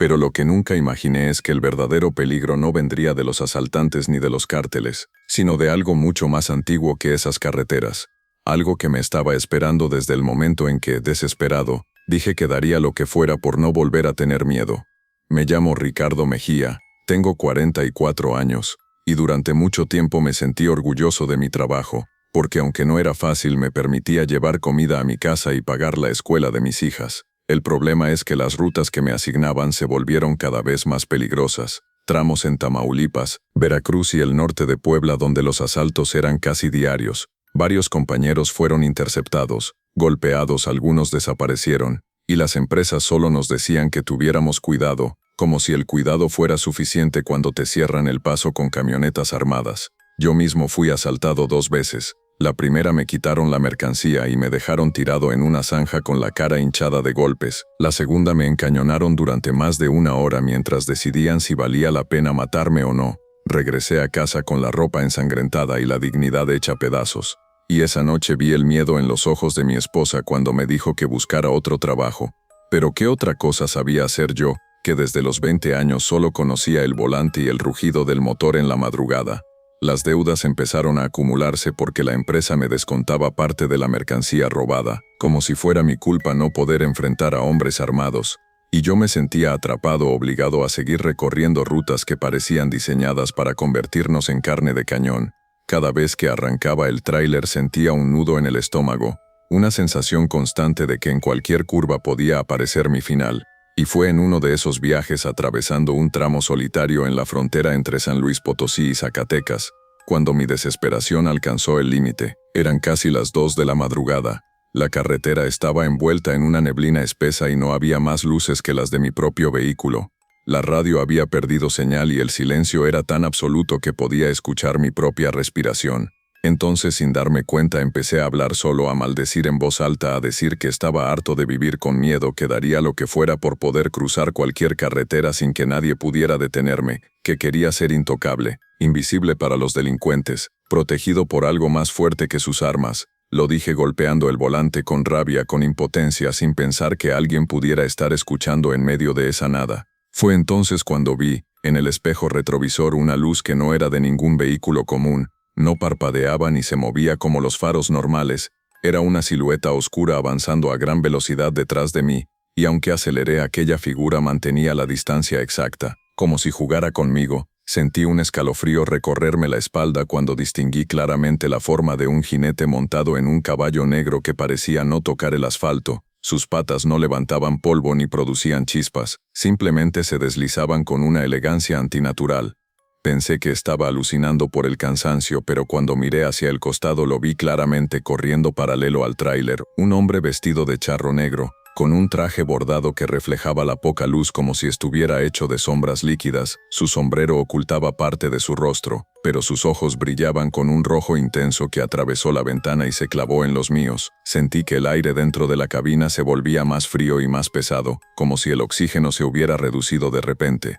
Speaker 1: Pero lo que nunca imaginé es que el verdadero peligro no vendría de los asaltantes ni de los cárteles, sino de algo mucho más antiguo que esas carreteras. Algo que me estaba esperando desde el momento en que, desesperado, dije que daría lo que fuera por no volver a tener miedo. Me llamo Ricardo Mejía, tengo 44 años, y durante mucho tiempo me sentí orgulloso de mi trabajo, porque aunque no era fácil me permitía llevar comida a mi casa y pagar la escuela de mis hijas. El problema es que las rutas que me asignaban se volvieron cada vez más peligrosas. Tramos en Tamaulipas, Veracruz y el norte de Puebla donde los asaltos eran casi diarios. Varios compañeros fueron interceptados, golpeados, algunos desaparecieron, y las empresas solo nos decían que tuviéramos cuidado, como si el cuidado fuera suficiente cuando te cierran el paso con camionetas armadas. Yo mismo fui asaltado 2 veces. La primera me quitaron la mercancía y me dejaron tirado en una zanja con la cara hinchada de golpes. La segunda me encañonaron durante más de 1 hora mientras decidían si valía la pena matarme o no. Regresé a casa con la ropa ensangrentada y la dignidad hecha pedazos. Y esa noche vi el miedo en los ojos de mi esposa cuando me dijo que buscara otro trabajo. Pero ¿qué otra cosa sabía hacer yo, que desde los 20 años solo conocía el volante y el rugido del motor en la madrugada? Las deudas empezaron a acumularse porque la empresa me descontaba parte de la mercancía robada, como si fuera mi culpa no poder enfrentar a hombres armados. Y yo me sentía atrapado, obligado a seguir recorriendo rutas que parecían diseñadas para convertirnos en carne de cañón. Cada vez que arrancaba el tráiler sentía un nudo en el estómago, una sensación constante de que en cualquier curva podía aparecer mi final. Y fue en uno de esos viajes atravesando un tramo solitario en la frontera entre San Luis Potosí y Zacatecas, cuando mi desesperación alcanzó el límite. Eran casi las 2 de la madrugada. La carretera estaba envuelta en una neblina espesa y no había más luces que las de mi propio vehículo. La radio había perdido señal y el silencio era tan absoluto que podía escuchar mi propia respiración. Entonces, sin darme cuenta, empecé a hablar solo, a maldecir en voz alta, a decir que estaba harto de vivir con miedo, que daría lo que fuera por poder cruzar cualquier carretera sin que nadie pudiera detenerme, que quería ser intocable, invisible para los delincuentes, protegido por algo más fuerte que sus armas. Lo dije golpeando el volante con rabia, con impotencia, sin pensar que alguien pudiera estar escuchando en medio de esa nada. Fue entonces cuando vi, en el espejo retrovisor, una luz que no era de ningún vehículo común. No parpadeaba ni se movía como los faros normales. Era una silueta oscura avanzando a gran velocidad detrás de mí, y aunque aceleré, aquella figura mantenía la distancia exacta, como si jugara conmigo. Sentí un escalofrío recorrerme la espalda cuando distinguí claramente la forma de un jinete montado en un caballo negro que parecía no tocar el asfalto. Sus patas no levantaban polvo ni producían chispas, simplemente se deslizaban con una elegancia antinatural. Pensé que estaba alucinando por el cansancio, pero cuando miré hacia el costado lo vi claramente, corriendo paralelo al tráiler, un hombre vestido de charro negro, con un traje bordado que reflejaba la poca luz como si estuviera hecho de sombras líquidas. Su sombrero ocultaba parte de su rostro, pero sus ojos brillaban con un rojo intenso que atravesó la ventana y se clavó en los míos. Sentí que el aire dentro de la cabina se volvía más frío y más pesado, como si el oxígeno se hubiera reducido de repente.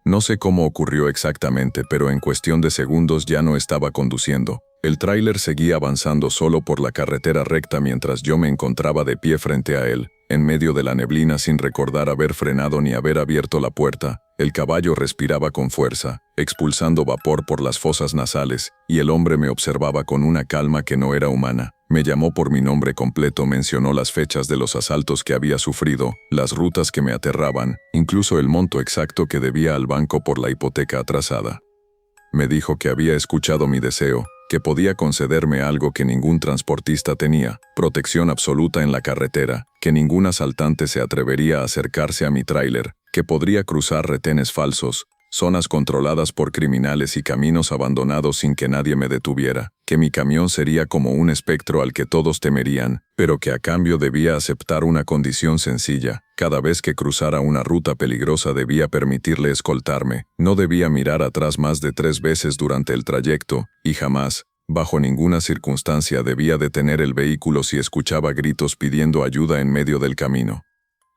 Speaker 1: No sé cómo ocurrió exactamente, pero en cuestión de segundos ya no estaba conduciendo. El tráiler seguía avanzando solo por la carretera recta mientras yo me encontraba de pie frente a él, en medio de la neblina sin recordar haber frenado ni haber abierto la puerta. El caballo respiraba con fuerza, expulsando vapor por las fosas nasales, y el hombre me observaba con una calma que no era humana. Me llamó por mi nombre completo, mencionó las fechas de los asaltos que había sufrido, las rutas que me aterraban, incluso el monto exacto que debía al banco por la hipoteca atrasada. Me dijo que había escuchado mi deseo, que podía concederme algo que ningún transportista tenía, protección absoluta en la carretera, que ningún asaltante se atrevería a acercarse a mi tráiler, que podría cruzar retenes falsos, zonas controladas por criminales y caminos abandonados sin que nadie me detuviera, que mi camión sería como un espectro al que todos temerían, pero que a cambio debía aceptar una condición sencilla. Cada vez que cruzara una ruta peligrosa debía permitirle escoltarme, no debía mirar atrás más de 3 veces durante el trayecto, y jamás, bajo ninguna circunstancia debía detener el vehículo si escuchaba gritos pidiendo ayuda en medio del camino.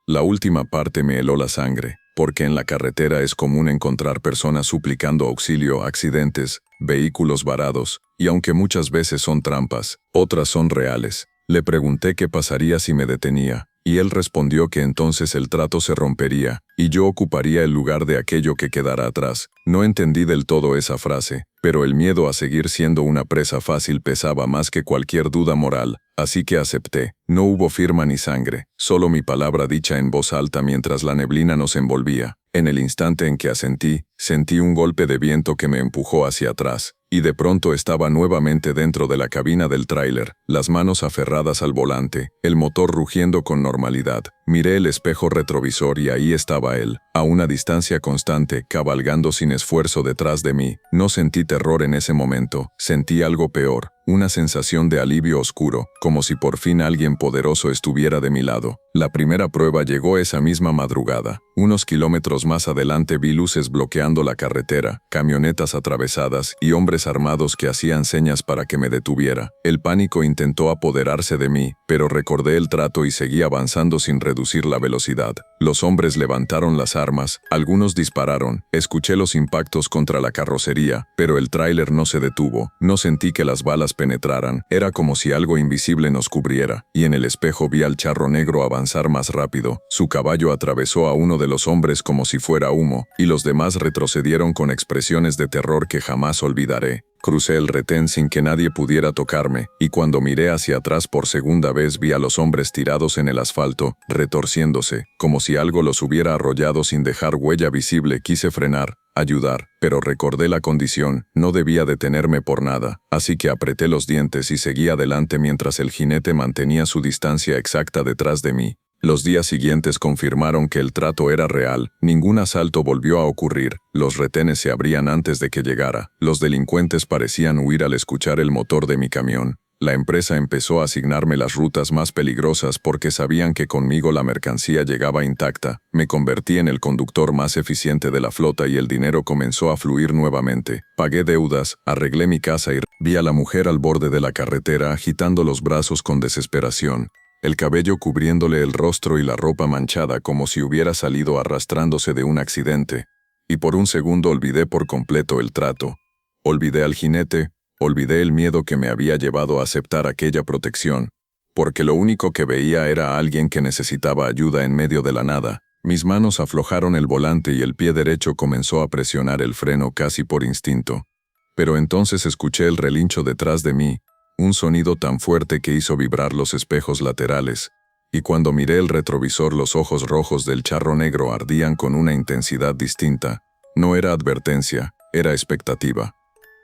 Speaker 1: La última parte me heló la sangre, porque en la carretera es común encontrar personas suplicando auxilio, accidentes, vehículos varados, y aunque muchas veces son trampas, otras son reales. Le pregunté qué pasaría si me detenía, y él respondió que entonces el trato se rompería, y yo ocuparía el lugar de aquello que quedara atrás. No entendí del todo esa frase, pero el miedo a seguir siendo una presa fácil pesaba más que cualquier duda moral, así que acepté. No hubo firma ni sangre, solo mi palabra dicha en voz alta mientras la neblina nos envolvía. En el instante en que asentí, sentí un golpe de viento que me empujó hacia atrás, y de pronto estaba nuevamente dentro de la cabina del tráiler, las manos aferradas al volante, el motor rugiendo con normalidad. Miré el espejo retrovisor y ahí estaba él, a una distancia constante, cabalgando sin esfuerzo detrás de mí. No sentí terror en ese momento, sentí algo peor, una sensación de alivio oscuro, como si por fin alguien poderoso estuviera de mi lado. La primera prueba llegó esa misma madrugada. Unos kilómetros más adelante vi luces bloqueando la carretera, camionetas atravesadas y hombres armados que hacían señas para que me detuviera. El pánico intentó apoderarse de mí, pero recordé el trato y seguí avanzando sin reducir la velocidad. Los hombres levantaron las armas, algunos dispararon, escuché los impactos contra la carrocería, pero el tráiler no se detuvo. No sentí que las balas penetraran, era como si algo invisible nos cubriera, y en el espejo vi al charro negro avanzar más rápido. Su caballo atravesó a uno de los hombres como si fuera humo, y los demás retrocedieron con expresiones de terror que jamás olvidaré. Crucé el retén sin que nadie pudiera tocarme, y cuando miré hacia atrás por segunda vez vi a los hombres tirados en el asfalto, retorciéndose, como si algo los hubiera arrollado sin dejar huella visible. Quise frenar, ayudar, pero recordé la condición, no debía detenerme por nada, así que apreté los dientes y seguí adelante mientras el jinete mantenía su distancia exacta detrás de mí. Los días siguientes confirmaron que el trato era real, ningún asalto volvió a ocurrir, los retenes se abrían antes de que llegara, los delincuentes parecían huir al escuchar el motor de mi camión. La empresa empezó a asignarme las rutas más peligrosas porque sabían que conmigo la mercancía llegaba intacta. Me convertí en el conductor más eficiente de la flota y el dinero comenzó a fluir nuevamente. Pagué deudas, arreglé mi casa y vi a la mujer al borde de la carretera agitando los brazos con desesperación, el cabello cubriéndole el rostro y la ropa manchada como si hubiera salido arrastrándose de un accidente. Y por un segundo olvidé por completo el trato. Olvidé al jinete, olvidé el miedo que me había llevado a aceptar aquella protección, porque lo único que veía era a alguien que necesitaba ayuda en medio de la nada. Mis manos aflojaron el volante y el pie derecho comenzó a presionar el freno casi por instinto. Pero entonces escuché el relincho detrás de mí, un sonido tan fuerte que hizo vibrar los espejos laterales, y cuando miré el retrovisor los ojos rojos del charro negro ardían con una intensidad distinta. No era advertencia, era expectativa.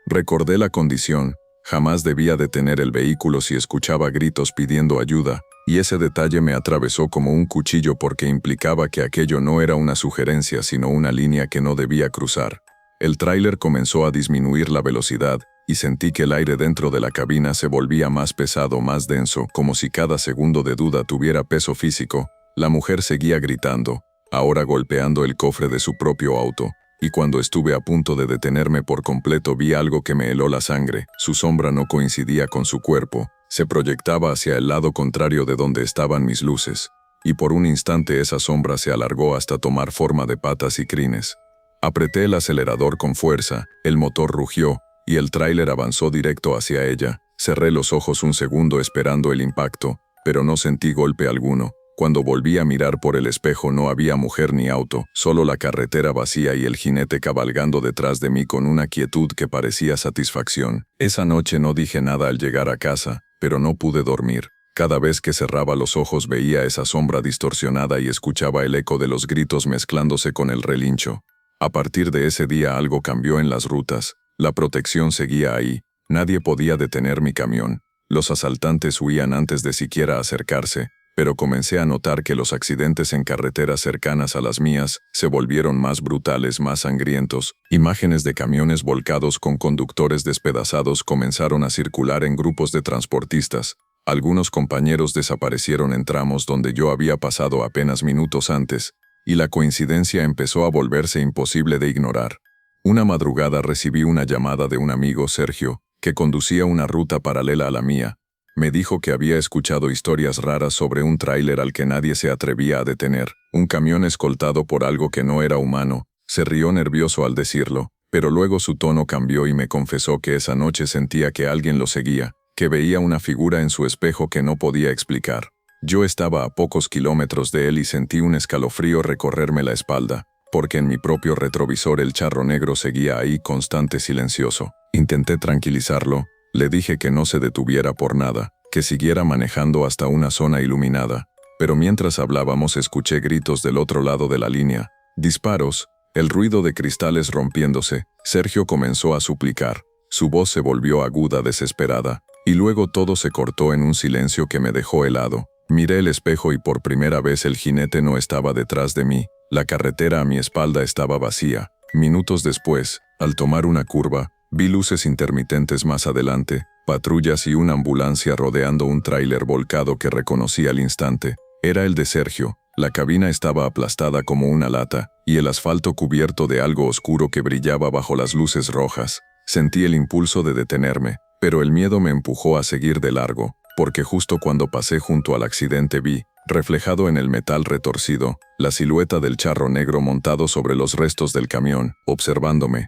Speaker 1: Recordé la condición, jamás debía detener el vehículo si escuchaba gritos pidiendo ayuda, y ese detalle me atravesó como un cuchillo porque implicaba que aquello no era una sugerencia sino una línea que no debía cruzar. El tráiler comenzó a disminuir la velocidad, y sentí que el aire dentro de la cabina se volvía más pesado, más denso, como si cada segundo de duda tuviera peso físico. La mujer seguía gritando, ahora golpeando el cofre de su propio auto, y cuando estuve a punto de detenerme por completo vi algo que me heló la sangre. Su sombra no coincidía con su cuerpo, se proyectaba hacia el lado contrario de donde estaban mis luces, y por un instante esa sombra se alargó hasta tomar forma de patas y crines. Apreté el acelerador con fuerza, el motor rugió, y el tráiler avanzó directo hacia ella. Cerré los ojos un segundo esperando el impacto, pero no sentí golpe alguno. Cuando volví a mirar por el espejo no había mujer ni auto, solo la carretera vacía y el jinete cabalgando detrás de mí con una quietud que parecía satisfacción. Esa noche no dije nada al llegar a casa, pero no pude dormir. Cada vez que cerraba los ojos veía esa sombra distorsionada y escuchaba el eco de los gritos mezclándose con el relincho. A partir de ese día algo cambió en las rutas. La protección seguía ahí. Nadie podía detener mi camión. Los asaltantes huían antes de siquiera acercarse, pero comencé a notar que los accidentes en carreteras cercanas a las mías se volvieron más brutales, más sangrientos. Imágenes de camiones volcados con conductores despedazados comenzaron a circular en grupos de transportistas. Algunos compañeros desaparecieron en tramos donde yo había pasado apenas minutos antes, y la coincidencia empezó a volverse imposible de ignorar. Una madrugada recibí una llamada de un amigo, Sergio, que conducía una ruta paralela a la mía. Me dijo que había escuchado historias raras sobre un tráiler al que nadie se atrevía a detener, un camión escoltado por algo que no era humano. Se rió nervioso al decirlo, pero luego su tono cambió y me confesó que esa noche sentía que alguien lo seguía, que veía una figura en su espejo que no podía explicar. Yo estaba a pocos kilómetros de él y sentí un escalofrío recorrerme la espalda, porque en mi propio retrovisor el charro negro seguía ahí constante, silencioso. Intenté tranquilizarlo. Le dije que no se detuviera por nada, que siguiera manejando hasta una zona iluminada, pero mientras hablábamos escuché gritos del otro lado de la línea, disparos, el ruido de cristales rompiéndose. Sergio comenzó a suplicar. Su voz se volvió aguda, desesperada, y luego todo se cortó en un silencio que me dejó helado. Miré el espejo y por primera vez el jinete no estaba detrás de mí. La carretera a mi espalda estaba vacía. Minutos después, al tomar una curva, vi luces intermitentes más adelante, patrullas y una ambulancia rodeando un tráiler volcado que reconocí al instante. Era el de Sergio. La cabina estaba aplastada como una lata, y el asfalto cubierto de algo oscuro que brillaba bajo las luces rojas. Sentí el impulso de detenerme, pero el miedo me empujó a seguir de largo, porque justo cuando pasé junto al accidente vi, reflejado en el metal retorcido, la silueta del charro negro montado sobre los restos del camión, observándome.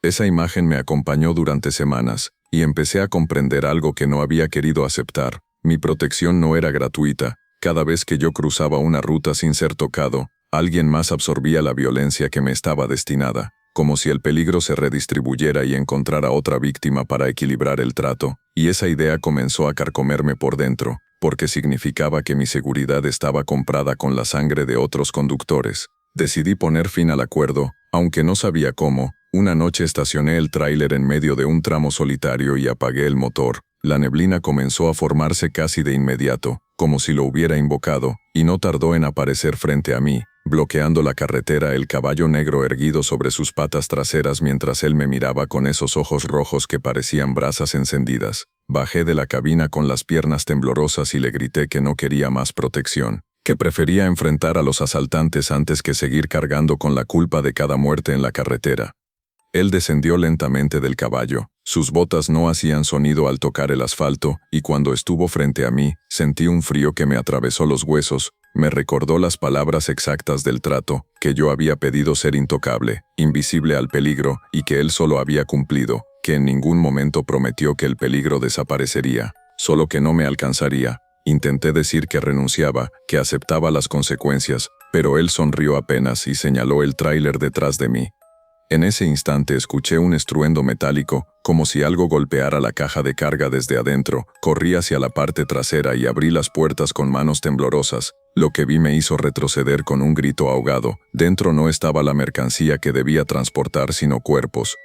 Speaker 1: Esa imagen me acompañó durante semanas, y empecé a comprender algo que no había querido aceptar. Mi protección no era gratuita. Cada vez que yo cruzaba una ruta sin ser tocado, alguien más absorbía la violencia que me estaba destinada, como si el peligro se redistribuyera y encontrara otra víctima para equilibrar el trato, y esa idea comenzó a carcomerme por dentro, porque significaba que mi seguridad estaba comprada con la sangre de otros conductores. Decidí poner fin al acuerdo, aunque no sabía cómo. Una noche estacioné el tráiler en medio de un tramo solitario y apagué el motor. La neblina comenzó a formarse casi de inmediato, como si lo hubiera invocado, y no tardó en aparecer frente a mí, bloqueando la carretera, el caballo negro erguido sobre sus patas traseras mientras él me miraba con esos ojos rojos que parecían brasas encendidas. Bajé de la cabina con las piernas temblorosas y le grité que no quería más protección, que prefería enfrentar a los asaltantes antes que seguir cargando con la culpa de cada muerte en la carretera. Él descendió lentamente del caballo. Sus botas no hacían sonido al tocar el asfalto, y cuando estuvo frente a mí, sentí un frío que me atravesó los huesos. Me recordó las palabras exactas del trato, que yo había pedido ser intocable, invisible al peligro, y que él solo había cumplido, que en ningún momento prometió que el peligro desaparecería, solo que no me alcanzaría. Intenté decir que renunciaba, que aceptaba las consecuencias, pero él sonrió apenas y señaló el tráiler detrás de mí. En ese instante escuché un estruendo metálico, como si algo golpeara la caja de carga desde adentro. Corrí hacia la parte trasera y abrí las puertas con manos temblorosas. Lo que vi me hizo retroceder con un grito ahogado. Dentro no estaba la mercancía que debía transportar, sino cuerpos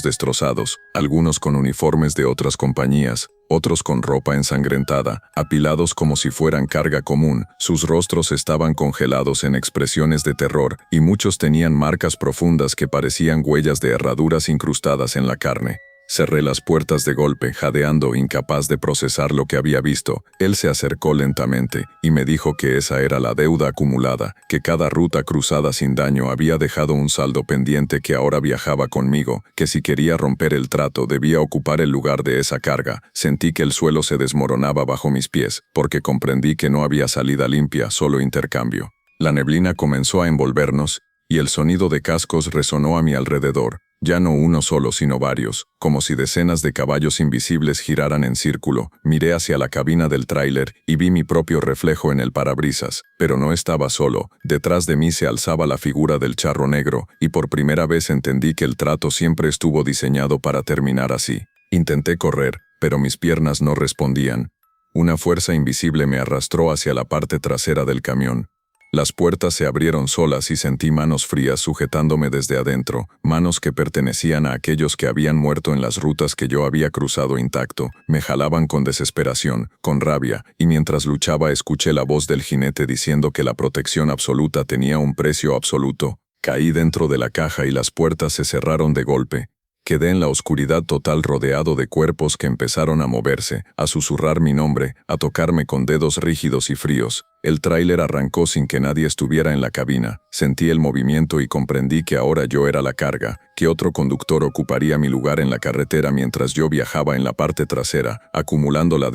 Speaker 1: destrozados, algunos con uniformes de otras compañías, otros con ropa ensangrentada, apilados como si fueran carga común. Sus rostros estaban congelados en expresiones de terror, y muchos tenían marcas profundas que parecían huellas de herraduras incrustadas en la carne. Cerré las puertas de golpe, jadeando, incapaz de procesar lo que había visto. Él se acercó lentamente y me dijo que esa era la deuda acumulada, que cada ruta cruzada sin daño había dejado un saldo pendiente que ahora viajaba conmigo, que si quería romper el trato debía ocupar el lugar de esa carga. Sentí que el suelo se desmoronaba bajo mis pies, porque comprendí que no había salida limpia, solo intercambio. La neblina comenzó a envolvernos, y el sonido de cascos resonó a mi alrededor. Ya no uno solo, sino varios, como si decenas de caballos invisibles giraran en círculo. Miré hacia la cabina del tráiler y vi mi propio reflejo en el parabrisas, pero no estaba solo. Detrás de mí se alzaba la figura del charro negro, y por primera vez entendí que el trato siempre estuvo diseñado para terminar así. Intenté correr, pero mis piernas no respondían. Una fuerza invisible me arrastró hacia la parte trasera del camión. Las puertas se abrieron solas y sentí manos frías sujetándome desde adentro, manos que pertenecían a aquellos que habían muerto en las rutas que yo había cruzado intacto. Me jalaban con desesperación, con rabia, y mientras luchaba escuché la voz del jinete diciendo que la protección absoluta tenía un precio absoluto. Caí dentro de la caja y las puertas se cerraron de golpe. Quedé en la oscuridad total rodeado de cuerpos que empezaron a moverse, a susurrar mi nombre, a tocarme con dedos rígidos y fríos. El tráiler arrancó sin que nadie estuviera en la cabina. Sentí el movimiento y comprendí que ahora yo era la carga, que otro conductor ocuparía mi lugar en la carretera mientras yo viajaba en la parte trasera, acumulando la...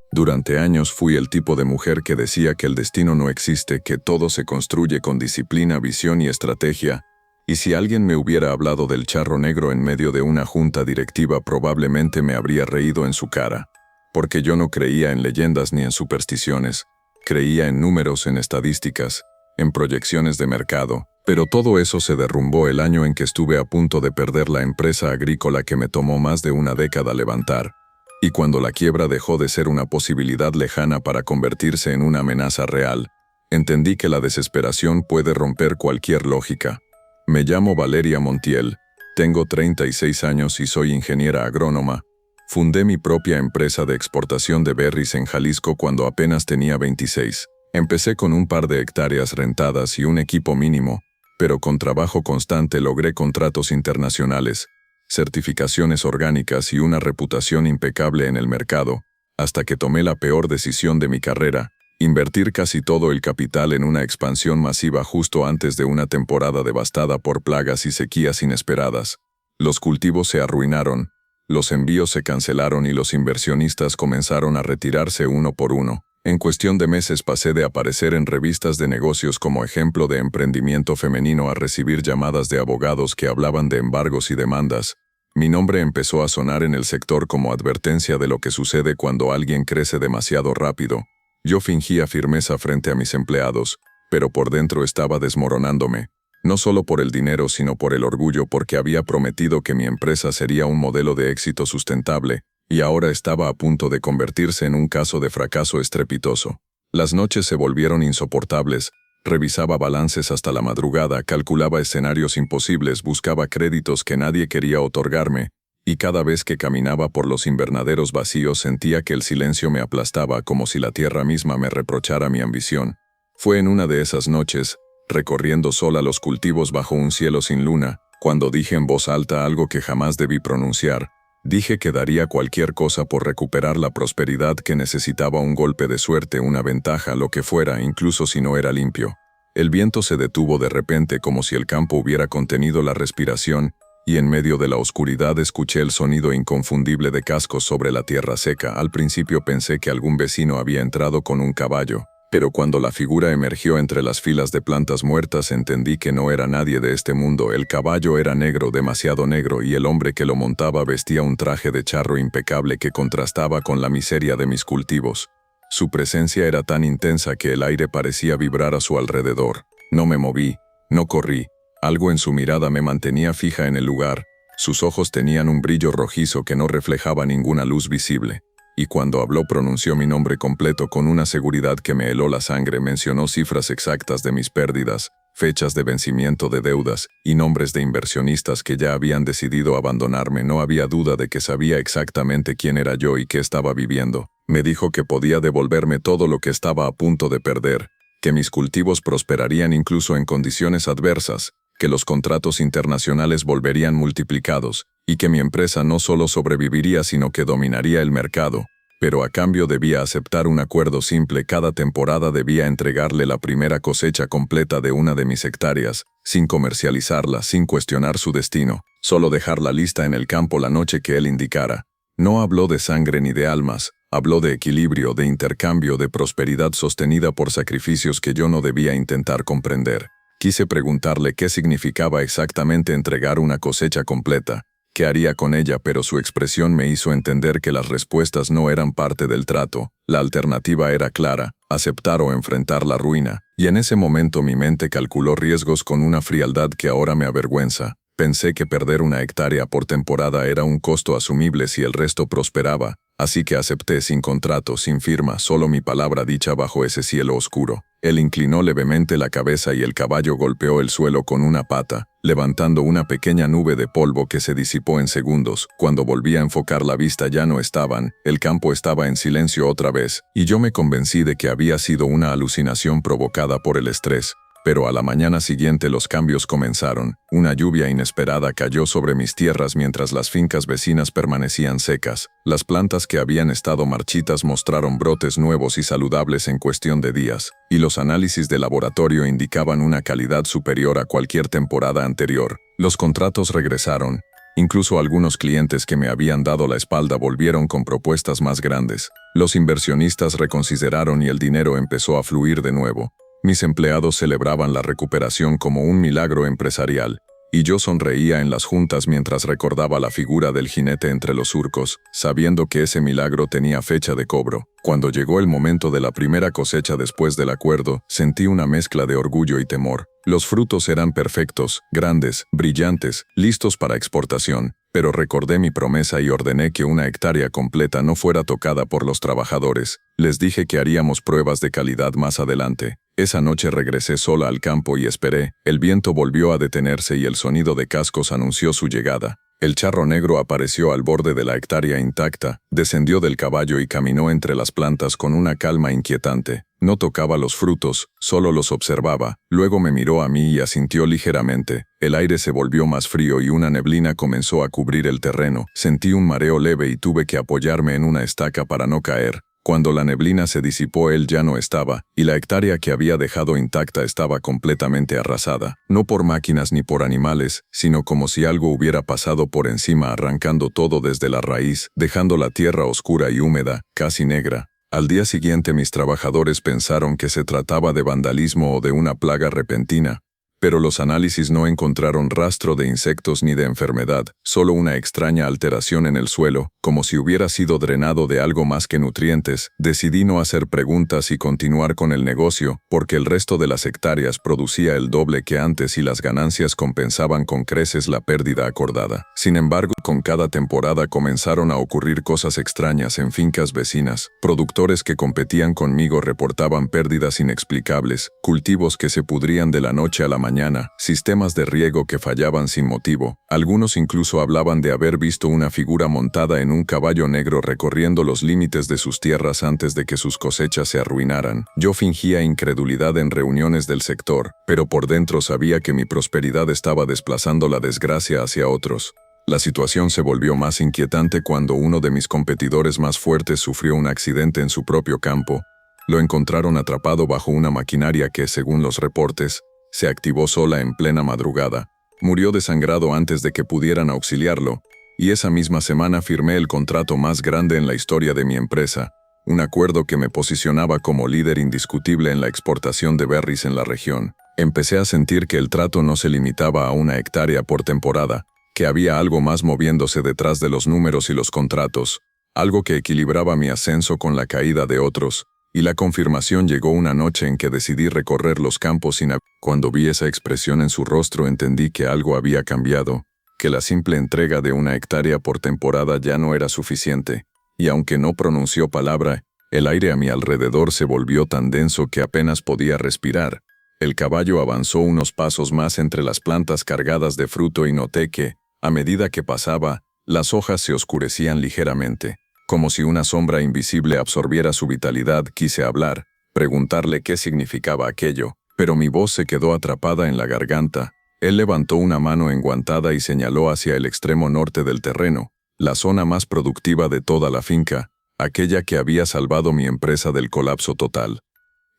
Speaker 1: Durante años fui el tipo de mujer que decía que el destino no existe, que todo se construye con disciplina, visión y estrategia, y si alguien me hubiera hablado del charro negro en medio de una junta directiva probablemente me habría reído en su cara, porque yo no creía en leyendas ni en supersticiones, creía en números, en estadísticas, en proyecciones de mercado, pero todo eso se derrumbó el año en que estuve a punto de perder la empresa agrícola que me tomó más de una década levantar. Y cuando la quiebra dejó de ser una posibilidad lejana para convertirse en una amenaza real, entendí que la desesperación puede romper cualquier lógica. Me llamo Valeria Montiel, tengo 36 años y soy ingeniera agrónoma. Fundé mi propia empresa de exportación de berries en Jalisco cuando apenas tenía 26. Empecé con un par de hectáreas rentadas y un equipo mínimo, pero con trabajo constante logré contratos internacionales, certificaciones orgánicas y una reputación impecable en el mercado, hasta que tomé la peor decisión de mi carrera, invertir casi todo el capital en una expansión masiva justo antes de una temporada devastada por plagas y sequías inesperadas. Los cultivos se arruinaron, los envíos se cancelaron y los inversionistas comenzaron a retirarse uno por uno. En cuestión de meses pasé de aparecer en revistas de negocios como ejemplo de emprendimiento femenino a recibir llamadas de abogados que hablaban de embargos y demandas. Mi nombre empezó a sonar en el sector como advertencia de lo que sucede cuando alguien crece demasiado rápido. Yo fingía firmeza frente a mis empleados, pero por dentro estaba desmoronándome. No solo por el dinero sino por el orgullo, porque había prometido que mi empresa sería un modelo de éxito sustentable, y ahora estaba a punto de convertirse en un caso de fracaso estrepitoso. Las noches se volvieron insoportables, revisaba balances hasta la madrugada, calculaba escenarios imposibles, buscaba créditos que nadie quería otorgarme, y cada vez que caminaba por los invernaderos vacíos sentía que el silencio me aplastaba como si la tierra misma me reprochara mi ambición. Fue en una de esas noches, recorriendo sola los cultivos bajo un cielo sin luna, cuando dije en voz alta algo que jamás debí pronunciar. Dije que daría cualquier cosa por recuperar la prosperidad, que necesitaba un golpe de suerte, una ventaja, lo que fuera, incluso si no era limpio. El viento se detuvo de repente como si el campo hubiera contenido la respiración, y en medio de la oscuridad escuché el sonido inconfundible de cascos sobre la tierra seca. Al principio pensé que algún vecino había entrado con un caballo, pero cuando la figura emergió entre las filas de plantas muertas entendí que no era nadie de este mundo. El caballo era negro, demasiado negro, y el hombre que lo montaba vestía un traje de charro impecable que contrastaba con la miseria de mis cultivos. Su presencia era tan intensa que el aire parecía vibrar a su alrededor. No me moví, no corrí. Algo en su mirada me mantenía fija en el lugar. Sus ojos tenían un brillo rojizo que no reflejaba ninguna luz visible. Y cuando habló pronunció mi nombre completo con una seguridad que me heló la sangre. Mencionó cifras exactas de mis pérdidas, fechas de vencimiento de deudas y nombres de inversionistas que ya habían decidido abandonarme. No había duda de que sabía exactamente quién era yo y qué estaba viviendo. Me dijo que podía devolverme todo lo que estaba a punto de perder, que mis cultivos prosperarían incluso en condiciones adversas, que los contratos internacionales volverían multiplicados, y que mi empresa no solo sobreviviría sino que dominaría el mercado, pero a cambio debía aceptar un acuerdo simple: cada temporada debía entregarle la primera cosecha completa de una de mis hectáreas, sin comercializarla, sin cuestionar su destino, solo dejarla lista en el campo la noche que él indicara. No habló de sangre ni de almas, Habló de equilibrio, de intercambio, de prosperidad sostenida por sacrificios que yo no debía intentar comprender. Quise preguntarle qué significaba exactamente entregar una cosecha completa, qué haría con ella, pero su expresión me hizo entender que las respuestas no eran parte del trato. La alternativa era clara: aceptar o enfrentar la ruina, y en ese momento mi mente calculó riesgos con una frialdad que ahora me avergüenza. Pensé que perder una hectárea por temporada era un costo asumible si el resto prosperaba, así que acepté sin contrato, sin firma, solo mi palabra dicha bajo ese cielo oscuro. Él inclinó levemente la cabeza y el caballo golpeó el suelo con una pata, levantando una pequeña nube de polvo que se disipó en segundos. Cuando volví a enfocar la vista ya no estaban, el campo estaba en silencio otra vez, y yo me convencí de que había sido una alucinación provocada por el estrés. Pero a la mañana siguiente los cambios comenzaron. Una lluvia inesperada cayó sobre mis tierras mientras las fincas vecinas permanecían secas. Las plantas que habían estado marchitas mostraron brotes nuevos y saludables en cuestión de días, y los análisis de laboratorio indicaban una calidad superior a cualquier temporada anterior. Los contratos regresaron. Incluso algunos clientes que me habían dado la espalda volvieron con propuestas más grandes. Los inversionistas reconsideraron y el dinero empezó a fluir de nuevo. Mis empleados celebraban la recuperación como un milagro empresarial, y yo sonreía en las juntas mientras recordaba la figura del jinete entre los surcos, sabiendo que ese milagro tenía fecha de cobro. Cuando llegó el momento de la primera cosecha después del acuerdo, sentí una mezcla de orgullo y temor. Los frutos eran perfectos, grandes, brillantes, listos para exportación, pero recordé mi promesa y ordené que una hectárea completa no fuera tocada por los trabajadores. Les dije que haríamos pruebas de calidad más adelante. Esa noche regresé sola al campo y esperé. El viento volvió a detenerse y el sonido de cascos anunció su llegada. El charro negro apareció al borde de la hectárea intacta, descendió del caballo y caminó entre las plantas con una calma inquietante. No tocaba los frutos, solo los observaba. Luego me miró a mí y asintió ligeramente. El aire se volvió más frío y una neblina comenzó a cubrir el terreno. Sentí un mareo leve y tuve que apoyarme en una estaca para no caer. Cuando la neblina se disipó, él ya no estaba, y la hectárea que había dejado intacta estaba completamente arrasada, no por máquinas ni por animales, sino como si algo hubiera pasado por encima arrancando todo desde la raíz, dejando la tierra oscura y húmeda, casi negra. Al día siguiente mis trabajadores pensaron que se trataba de vandalismo o de una plaga repentina, pero los análisis no encontraron rastro de insectos ni de enfermedad, solo una extraña alteración en el suelo, como si hubiera sido drenado de algo más que nutrientes. Decidí no hacer preguntas y continuar con el negocio, porque el resto de las hectáreas producía el doble que antes y las ganancias compensaban con creces la pérdida acordada. Sin embargo, con cada temporada comenzaron a ocurrir cosas extrañas en fincas vecinas. Productores que competían conmigo reportaban pérdidas inexplicables, cultivos que se pudrían de la noche a la mañana, sistemas de riego que fallaban sin motivo. Algunos incluso hablaban de haber visto una figura montada en un caballo negro recorriendo los límites de sus tierras antes de que sus cosechas se arruinaran. Yo fingía incredulidad en reuniones del sector, pero por dentro sabía que mi prosperidad estaba desplazando la desgracia hacia otros. La situación se volvió más inquietante cuando uno de mis competidores más fuertes sufrió un accidente en su propio campo. Lo encontraron atrapado bajo una maquinaria que, según los reportes, se activó sola en plena madrugada. Murió desangrado antes de que pudieran auxiliarlo, y esa misma semana firmé el contrato más grande en la historia de mi empresa, un acuerdo que me posicionaba como líder indiscutible en la exportación de berries en la región. Empecé a sentir que el trato no se limitaba a una hectárea por temporada, que había algo más moviéndose detrás de los números y los contratos, algo que equilibraba mi ascenso con la caída de otros. Y la confirmación llegó una noche en que decidí recorrer los campos sin aviso. Cuando vi esa expresión en su rostro entendí que algo había cambiado, que la simple entrega de una hectárea por temporada ya no era suficiente, y aunque no pronunció palabra, el aire a mi alrededor se volvió tan denso que apenas podía respirar. El caballo avanzó unos pasos más entre las plantas cargadas de fruto y noté que, a medida que pasaba, las hojas se oscurecían ligeramente. Como si una sombra invisible absorbiera su vitalidad, quise hablar, preguntarle qué significaba aquello, pero mi voz se quedó atrapada en la garganta. Él levantó una mano enguantada y señaló hacia el extremo norte del terreno, la zona más productiva de toda la finca, aquella que había salvado mi empresa del colapso total.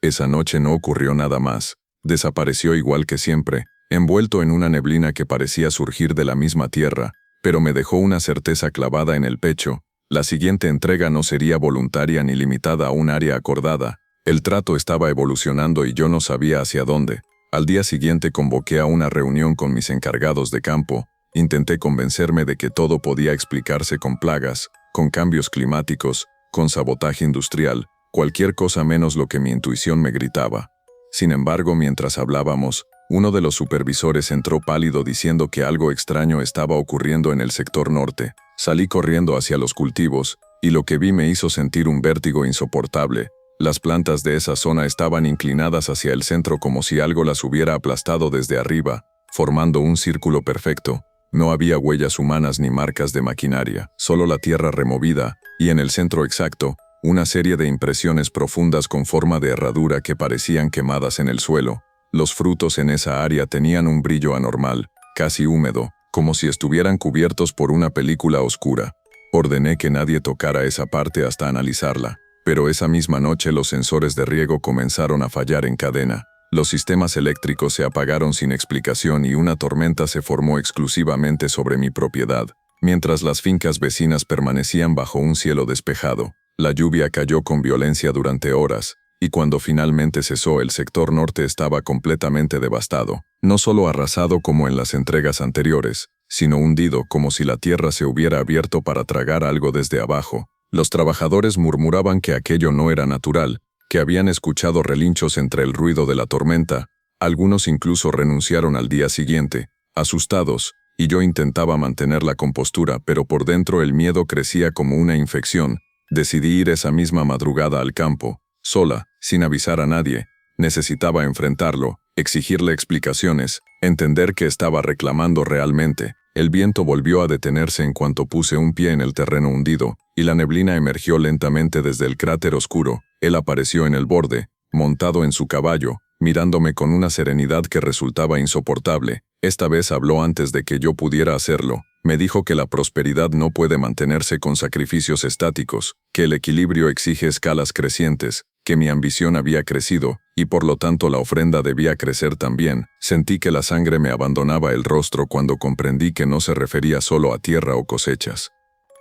Speaker 1: Esa noche no ocurrió nada más. Desapareció igual que siempre, envuelto en una neblina que parecía surgir de la misma tierra, pero me dejó una certeza clavada en el pecho. La siguiente entrega no sería voluntaria ni limitada a un área acordada. El trato estaba evolucionando y yo no sabía hacia dónde. Al día siguiente convoqué a una reunión con mis encargados de campo. Intenté convencerme de que todo podía explicarse con plagas, con cambios climáticos, con sabotaje industrial, cualquier cosa menos lo que mi intuición me gritaba. Sin embargo, mientras hablábamos, uno de los supervisores entró pálido diciendo que algo extraño estaba ocurriendo en el sector norte. Salí corriendo hacia los cultivos, y lo que vi me hizo sentir un vértigo insoportable. Las plantas de esa zona estaban inclinadas hacia el centro como si algo las hubiera aplastado desde arriba, formando un círculo perfecto. No había huellas humanas ni marcas de maquinaria, solo la tierra removida, y en el centro exacto, una serie de impresiones profundas con forma de herradura que parecían quemadas en el suelo. Los frutos en esa área tenían un brillo anormal, casi húmedo, como si estuvieran cubiertos por una película oscura. Ordené que nadie tocara esa parte hasta analizarla, pero esa misma noche los sensores de riego comenzaron a fallar en cadena. Los sistemas eléctricos se apagaron sin explicación y una tormenta se formó exclusivamente sobre mi propiedad, mientras las fincas vecinas permanecían bajo un cielo despejado. La lluvia cayó con violencia durante horas, y cuando finalmente cesó el sector norte estaba completamente devastado, no solo arrasado como en las entregas anteriores, sino hundido como si la tierra se hubiera abierto para tragar algo desde abajo. Los trabajadores murmuraban que aquello no era natural, que habían escuchado relinchos entre el ruido de la tormenta. Algunos incluso renunciaron al día siguiente, asustados, y yo intentaba mantener la compostura, pero por dentro el miedo crecía como una infección. Decidí ir esa misma madrugada al campo, sola, sin avisar a nadie. Necesitaba enfrentarlo, exigirle explicaciones, entender qué estaba reclamando realmente. El viento volvió a detenerse en cuanto puse un pie en el terreno hundido, y la neblina emergió lentamente desde el cráter oscuro. Él apareció en el borde, montado en su caballo, mirándome con una serenidad que resultaba insoportable. Esta vez habló antes de que yo pudiera hacerlo. Me dijo que la prosperidad no puede mantenerse con sacrificios estáticos, que el equilibrio exige escalas crecientes, que mi ambición había crecido, y por lo tanto la ofrenda debía crecer también. Sentí que la sangre me abandonaba el rostro cuando comprendí que no se refería solo a tierra o cosechas.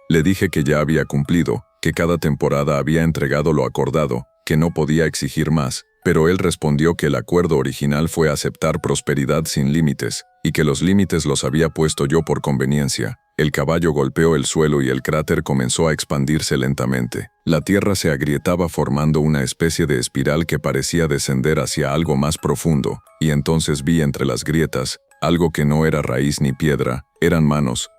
Speaker 1: Le dije que ya había cumplido, que cada temporada había entregado lo acordado, que no podía exigir más, pero él respondió que el acuerdo original fue aceptar prosperidad sin límites, y que los límites los había puesto yo por conveniencia. El caballo golpeó el suelo y el cráter comenzó a expandirse lentamente. La tierra se agrietaba formando una especie de espiral que parecía descender hacia algo más profundo, y entonces vi entre las grietas algo que no era raíz ni piedra, eran manos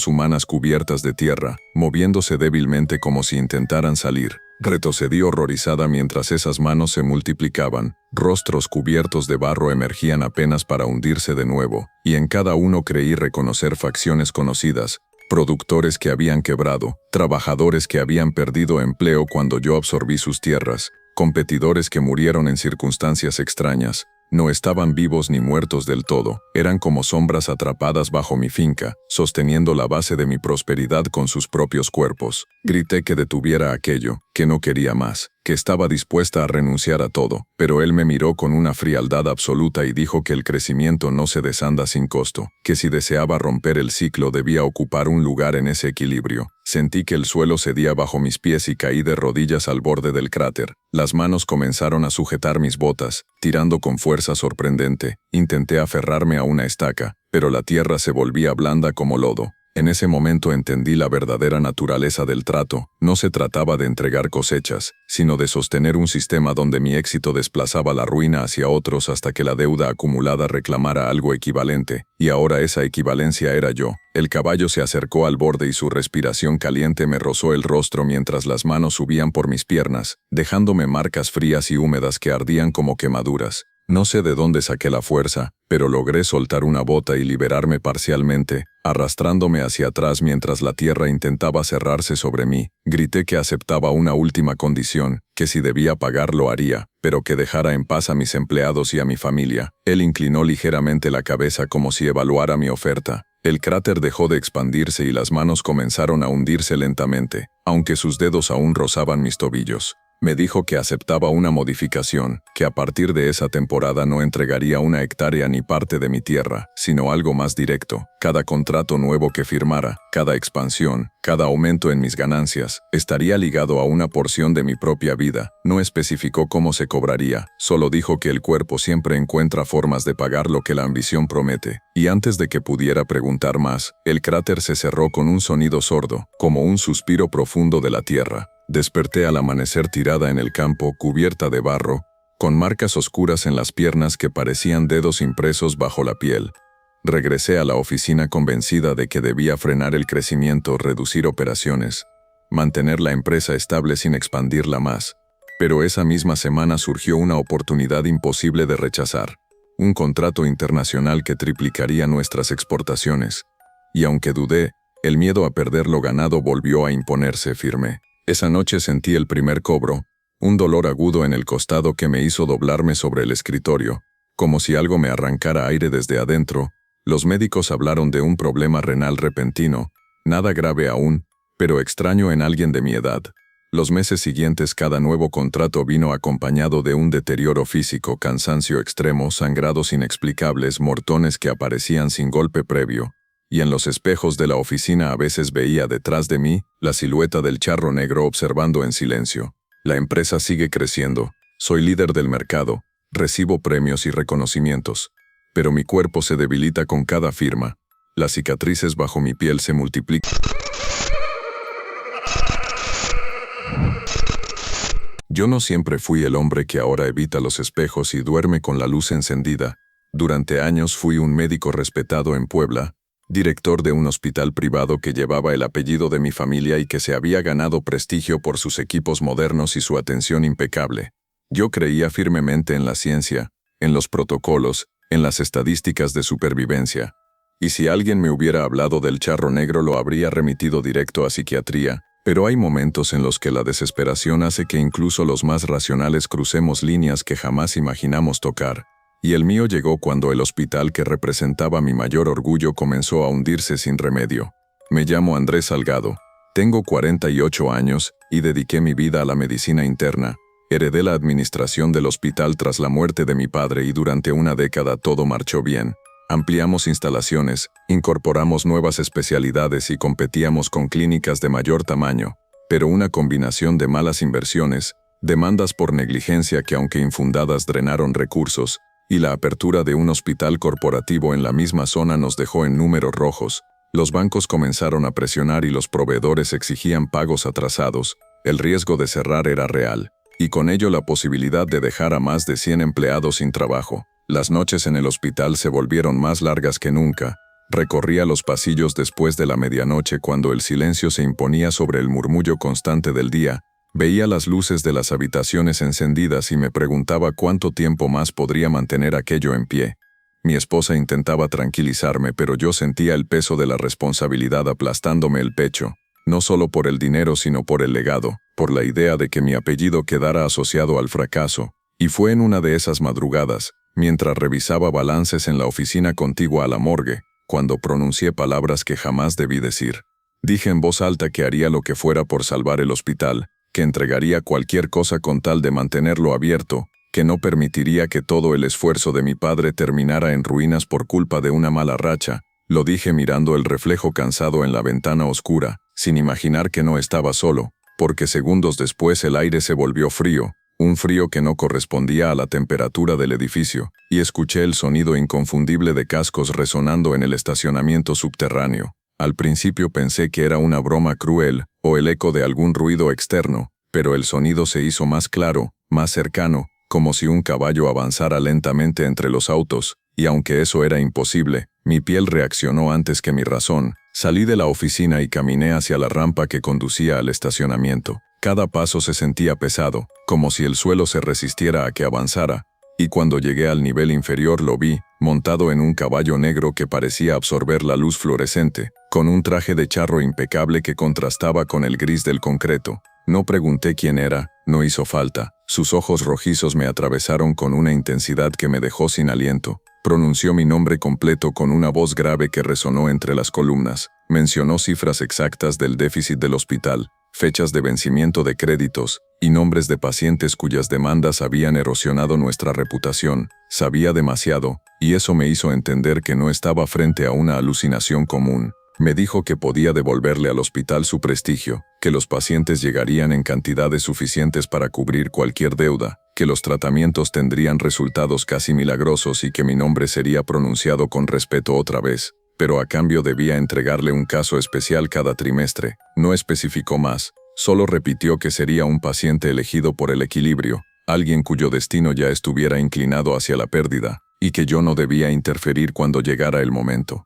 Speaker 1: humanas cubiertas de tierra, moviéndose débilmente como si intentaran salir. Retrocedí horrorizada mientras esas manos se multiplicaban. Rostros cubiertos de barro emergían apenas para hundirse de nuevo, y en cada uno creí reconocer facciones conocidas, productores que habían quebrado, trabajadores que habían perdido empleo cuando yo absorbí sus tierras, competidores que murieron en circunstancias extrañas. No estaban vivos ni muertos del todo, eran como sombras atrapadas bajo mi finca, sosteniendo la base de mi prosperidad con sus propios cuerpos. Grité que detuviera aquello, que no quería más, que estaba dispuesta a renunciar a todo, pero él me miró con una frialdad absoluta y dijo que el crecimiento no se desanda sin costo, que si deseaba romper el ciclo debía ocupar un lugar en ese equilibrio. Sentí que el suelo cedía bajo mis pies y caí de rodillas al borde del cráter. Las manos comenzaron a sujetar mis botas, tirando con fuerza sorprendente. Intenté aferrarme a una estaca, pero la tierra se volvía blanda como lodo. En ese momento entendí la verdadera naturaleza del trato. No se trataba de entregar cosechas, sino de sostener un sistema donde mi éxito desplazaba la ruina hacia otros hasta que la deuda acumulada reclamara algo equivalente, y ahora esa equivalencia era yo. El caballo se acercó al borde y su respiración caliente me rozó el rostro mientras las manos subían por mis piernas, dejándome marcas frías y húmedas que ardían como quemaduras. No sé de dónde saqué la fuerza, pero logré soltar una bota y liberarme parcialmente, arrastrándome hacia atrás mientras la tierra intentaba cerrarse sobre mí. Grité que aceptaba una última condición, que si debía pagar lo haría, pero que dejara en paz a mis empleados y a mi familia. Él inclinó ligeramente la cabeza como si evaluara mi oferta. El cráter dejó de expandirse y las manos comenzaron a hundirse lentamente, aunque sus dedos aún rozaban mis tobillos. Me dijo que aceptaba una modificación, que a partir de esa temporada no entregaría una hectárea ni parte de mi tierra, sino algo más directo. Cada contrato nuevo que firmara, cada expansión, cada aumento en mis ganancias, estaría ligado a una porción de mi propia vida. No especificó cómo se cobraría, solo dijo que el cuerpo siempre encuentra formas de pagar lo que la ambición promete. Y antes de que pudiera preguntar más, el cráter se cerró con un sonido sordo, como un suspiro profundo de la tierra. Desperté al amanecer tirada en el campo, cubierta de barro, con marcas oscuras en las piernas que parecían dedos impresos bajo la piel. Regresé a la oficina convencida de que debía frenar el crecimiento, reducir operaciones, mantener la empresa estable sin expandirla más. Pero esa misma semana surgió una oportunidad imposible de rechazar. Un contrato internacional que triplicaría nuestras exportaciones. Y aunque dudé, el miedo a perder lo ganado volvió a imponerse firme. Esa noche sentí el primer cobro, un dolor agudo en el costado que me hizo doblarme sobre el escritorio, como si algo me arrancara aire desde adentro. Los médicos hablaron de un problema renal repentino, nada grave aún, pero extraño en alguien de mi edad. Los meses siguientes cada nuevo contrato vino acompañado de un deterioro físico, cansancio extremo, sangrados inexplicables, mortones que aparecían sin golpe previo. Y en los espejos de la oficina a veces veía detrás de mí la silueta del charro negro observando en silencio. La empresa sigue creciendo, soy líder del mercado, recibo premios y reconocimientos, pero mi cuerpo se debilita con cada firma, las cicatrices bajo mi piel se multiplican. Yo no siempre fui el hombre que ahora evita los espejos y duerme con la luz encendida. Durante años fui un médico respetado en Puebla, director de un hospital privado que llevaba el apellido de mi familia y que se había ganado prestigio por sus equipos modernos y su atención impecable. Yo creía firmemente en la ciencia, en los protocolos, en las estadísticas de supervivencia. Y si alguien me hubiera hablado del charro negro lo habría remitido directo a psiquiatría, pero hay momentos en los que la desesperación hace que incluso los más racionales crucemos líneas que jamás imaginamos tocar. Y el mío llegó cuando el hospital que representaba mi mayor orgullo comenzó a hundirse sin remedio. Me llamo Andrés Salgado, tengo 48 años y dediqué mi vida a la medicina interna. Heredé la administración del hospital tras la muerte de mi padre y durante una década todo marchó bien. Ampliamos instalaciones, incorporamos nuevas especialidades y competíamos con clínicas de mayor tamaño, pero una combinación de malas inversiones, demandas por negligencia que aunque infundadas drenaron recursos, y la apertura de un hospital corporativo en la misma zona nos dejó en números rojos. Los bancos comenzaron a presionar y los proveedores exigían pagos atrasados. El riesgo de cerrar era real, y con ello la posibilidad de dejar a más de 100 empleados sin trabajo. Las noches en el hospital se volvieron más largas que nunca. Recorría los pasillos después de la medianoche cuando el silencio se imponía sobre el murmullo constante del día. Veía las luces de las habitaciones encendidas y me preguntaba cuánto tiempo más podría mantener aquello en pie. Mi esposa intentaba tranquilizarme, pero yo sentía el peso de la responsabilidad aplastándome el pecho, no solo por el dinero sino por el legado, por la idea de que mi apellido quedara asociado al fracaso. Y fue en una de esas madrugadas, mientras revisaba balances en la oficina contigua a la morgue, cuando pronuncié palabras que jamás debí decir. Dije en voz alta que haría lo que fuera por salvar el hospital, que entregaría cualquier cosa con tal de mantenerlo abierto, que no permitiría que todo el esfuerzo de mi padre terminara en ruinas por culpa de una mala racha. Lo dije mirando el reflejo cansado en la ventana oscura, sin imaginar que no estaba solo, porque segundos después el aire se volvió frío, un frío que no correspondía a la temperatura del edificio, y escuché el sonido inconfundible de cascos resonando en el estacionamiento subterráneo. Al principio pensé que era una broma cruel, o el eco de algún ruido externo, pero el sonido se hizo más claro, más cercano, como si un caballo avanzara lentamente entre los autos, y aunque eso era imposible, mi piel reaccionó antes que mi razón. Salí de la oficina y caminé hacia la rampa que conducía al estacionamiento. Cada paso se sentía pesado, como si el suelo se resistiera a que avanzara, y cuando llegué al nivel inferior lo vi, montado en un caballo negro que parecía absorber la luz fluorescente, con un traje de charro impecable que contrastaba con el gris del concreto. No pregunté quién era, no hizo falta. Sus ojos rojizos me atravesaron con una intensidad que me dejó sin aliento. Pronunció mi nombre completo con una voz grave que resonó entre las columnas. Mencionó cifras exactas del déficit del hospital, fechas de vencimiento de créditos, y nombres de pacientes cuyas demandas habían erosionado nuestra reputación. Sabía demasiado, y eso me hizo entender que no estaba frente a una alucinación común. Me dijo que podía devolverle al hospital su prestigio, que los pacientes llegarían en cantidades suficientes para cubrir cualquier deuda, que los tratamientos tendrían resultados casi milagrosos y que mi nombre sería pronunciado con respeto otra vez, pero a cambio debía entregarle un caso especial cada trimestre. No especificó más, solo repitió que sería un paciente elegido por el equilibrio, alguien cuyo destino ya estuviera inclinado hacia la pérdida, y que yo no debía interferir cuando llegara el momento.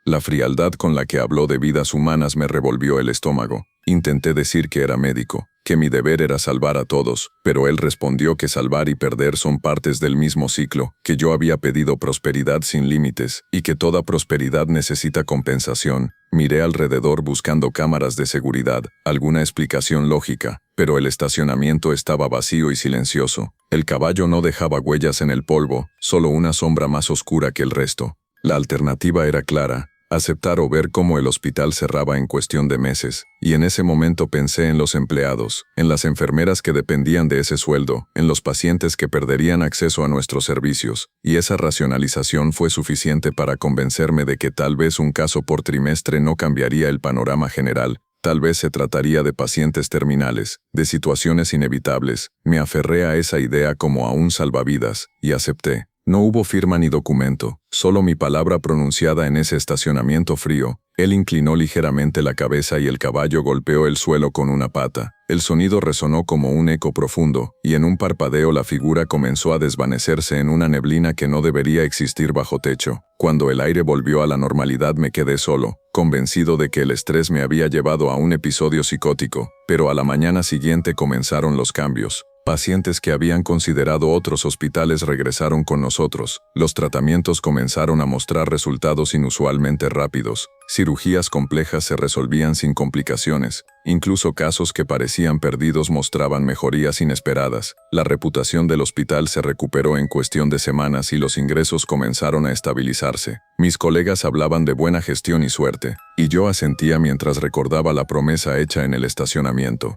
Speaker 1: La frialdad con la que habló de vidas humanas me revolvió el estómago. Intenté decir que era médico, que mi deber era salvar a todos, pero él respondió que salvar y perder son partes del mismo ciclo, que yo había pedido prosperidad sin límites, y que toda prosperidad necesita compensación. Miré alrededor buscando cámaras de seguridad, alguna explicación lógica, pero el estacionamiento estaba vacío y silencioso. El caballo no dejaba huellas en el polvo, solo una sombra más oscura que el resto. La alternativa era clara: aceptar o ver cómo el hospital cerraba en cuestión de meses, y en ese momento pensé en los empleados, en las enfermeras que dependían de ese sueldo, en los pacientes que perderían acceso a nuestros servicios, y esa racionalización fue suficiente para convencerme de que tal vez un caso por trimestre no cambiaría el panorama general. Tal vez se trataría de pacientes terminales, de situaciones inevitables. Me aferré a esa idea como a un salvavidas, y acepté. No hubo firma ni documento, solo mi palabra pronunciada en ese estacionamiento frío. Él inclinó ligeramente la cabeza y el caballo golpeó el suelo con una pata. El sonido resonó como un eco profundo, y en un parpadeo la figura comenzó a desvanecerse en una neblina que no debería existir bajo techo. Cuando el aire volvió a la normalidad me quedé solo, convencido de que el estrés me había llevado a un episodio psicótico, pero a la mañana siguiente comenzaron los cambios. Pacientes que habían considerado otros hospitales regresaron con nosotros. Los tratamientos comenzaron a mostrar resultados inusualmente rápidos. Cirugías complejas se resolvían sin complicaciones. Incluso casos que parecían perdidos mostraban mejorías inesperadas. La reputación del hospital se recuperó en cuestión de semanas y los ingresos comenzaron a estabilizarse. Mis colegas hablaban de buena gestión y suerte, y yo asentía mientras recordaba la promesa hecha en el estacionamiento.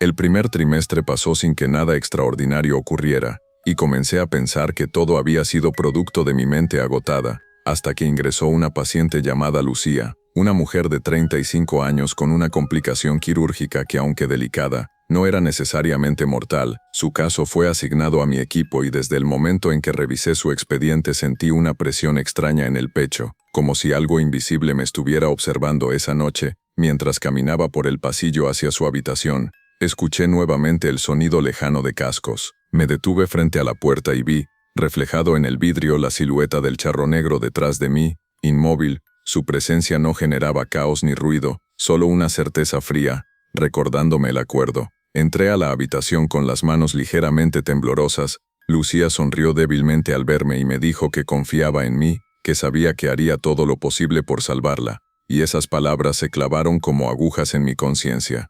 Speaker 1: El primer trimestre pasó sin que nada extraordinario ocurriera, y comencé a pensar que todo había sido producto de mi mente agotada, hasta que ingresó una paciente llamada Lucía, una mujer de 35 años con una complicación quirúrgica que, aunque delicada, no era necesariamente mortal. Su caso fue asignado a mi equipo y desde el momento en que revisé su expediente sentí una presión extraña en el pecho, como si algo invisible me estuviera observando esa noche, mientras caminaba por el pasillo hacia su habitación. Escuché nuevamente el sonido lejano de cascos. Me detuve frente a la puerta y vi, reflejado en el vidrio, la silueta del charro negro detrás de mí, inmóvil. Su presencia no generaba caos ni ruido, solo una certeza fría, recordándome el acuerdo. Entré a la habitación con las manos ligeramente temblorosas. Lucía sonrió débilmente al verme y me dijo que confiaba en mí, que sabía que haría todo lo posible por salvarla, y esas palabras se clavaron como agujas en mi conciencia.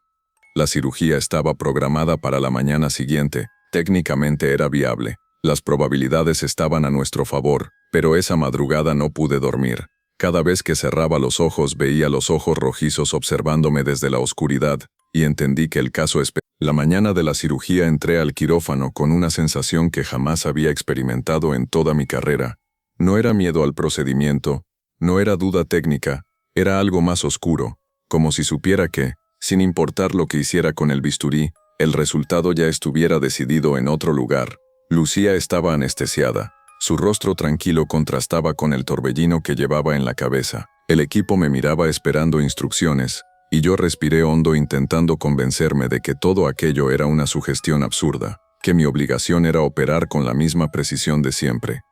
Speaker 1: La cirugía estaba programada para la mañana siguiente. Técnicamente era viable. Las probabilidades estaban a nuestro favor, pero esa madrugada no pude dormir. Cada vez que cerraba los ojos veía los ojos rojizos observándome desde la oscuridad, y entendí que el caso La mañana de la cirugía entré al quirófano con una sensación que jamás había experimentado en toda mi carrera. No era miedo al procedimiento, no era duda técnica, era algo más oscuro, como si supiera que, sin importar lo que hiciera con el bisturí, el resultado ya estuviera decidido en otro lugar. Lucía estaba anestesiada. Su rostro tranquilo contrastaba con el torbellino que llevaba en la cabeza. El equipo me miraba esperando instrucciones, y yo respiré hondo intentando convencerme de que todo aquello era una sugestión absurda, que mi obligación era operar con la misma precisión de siempre.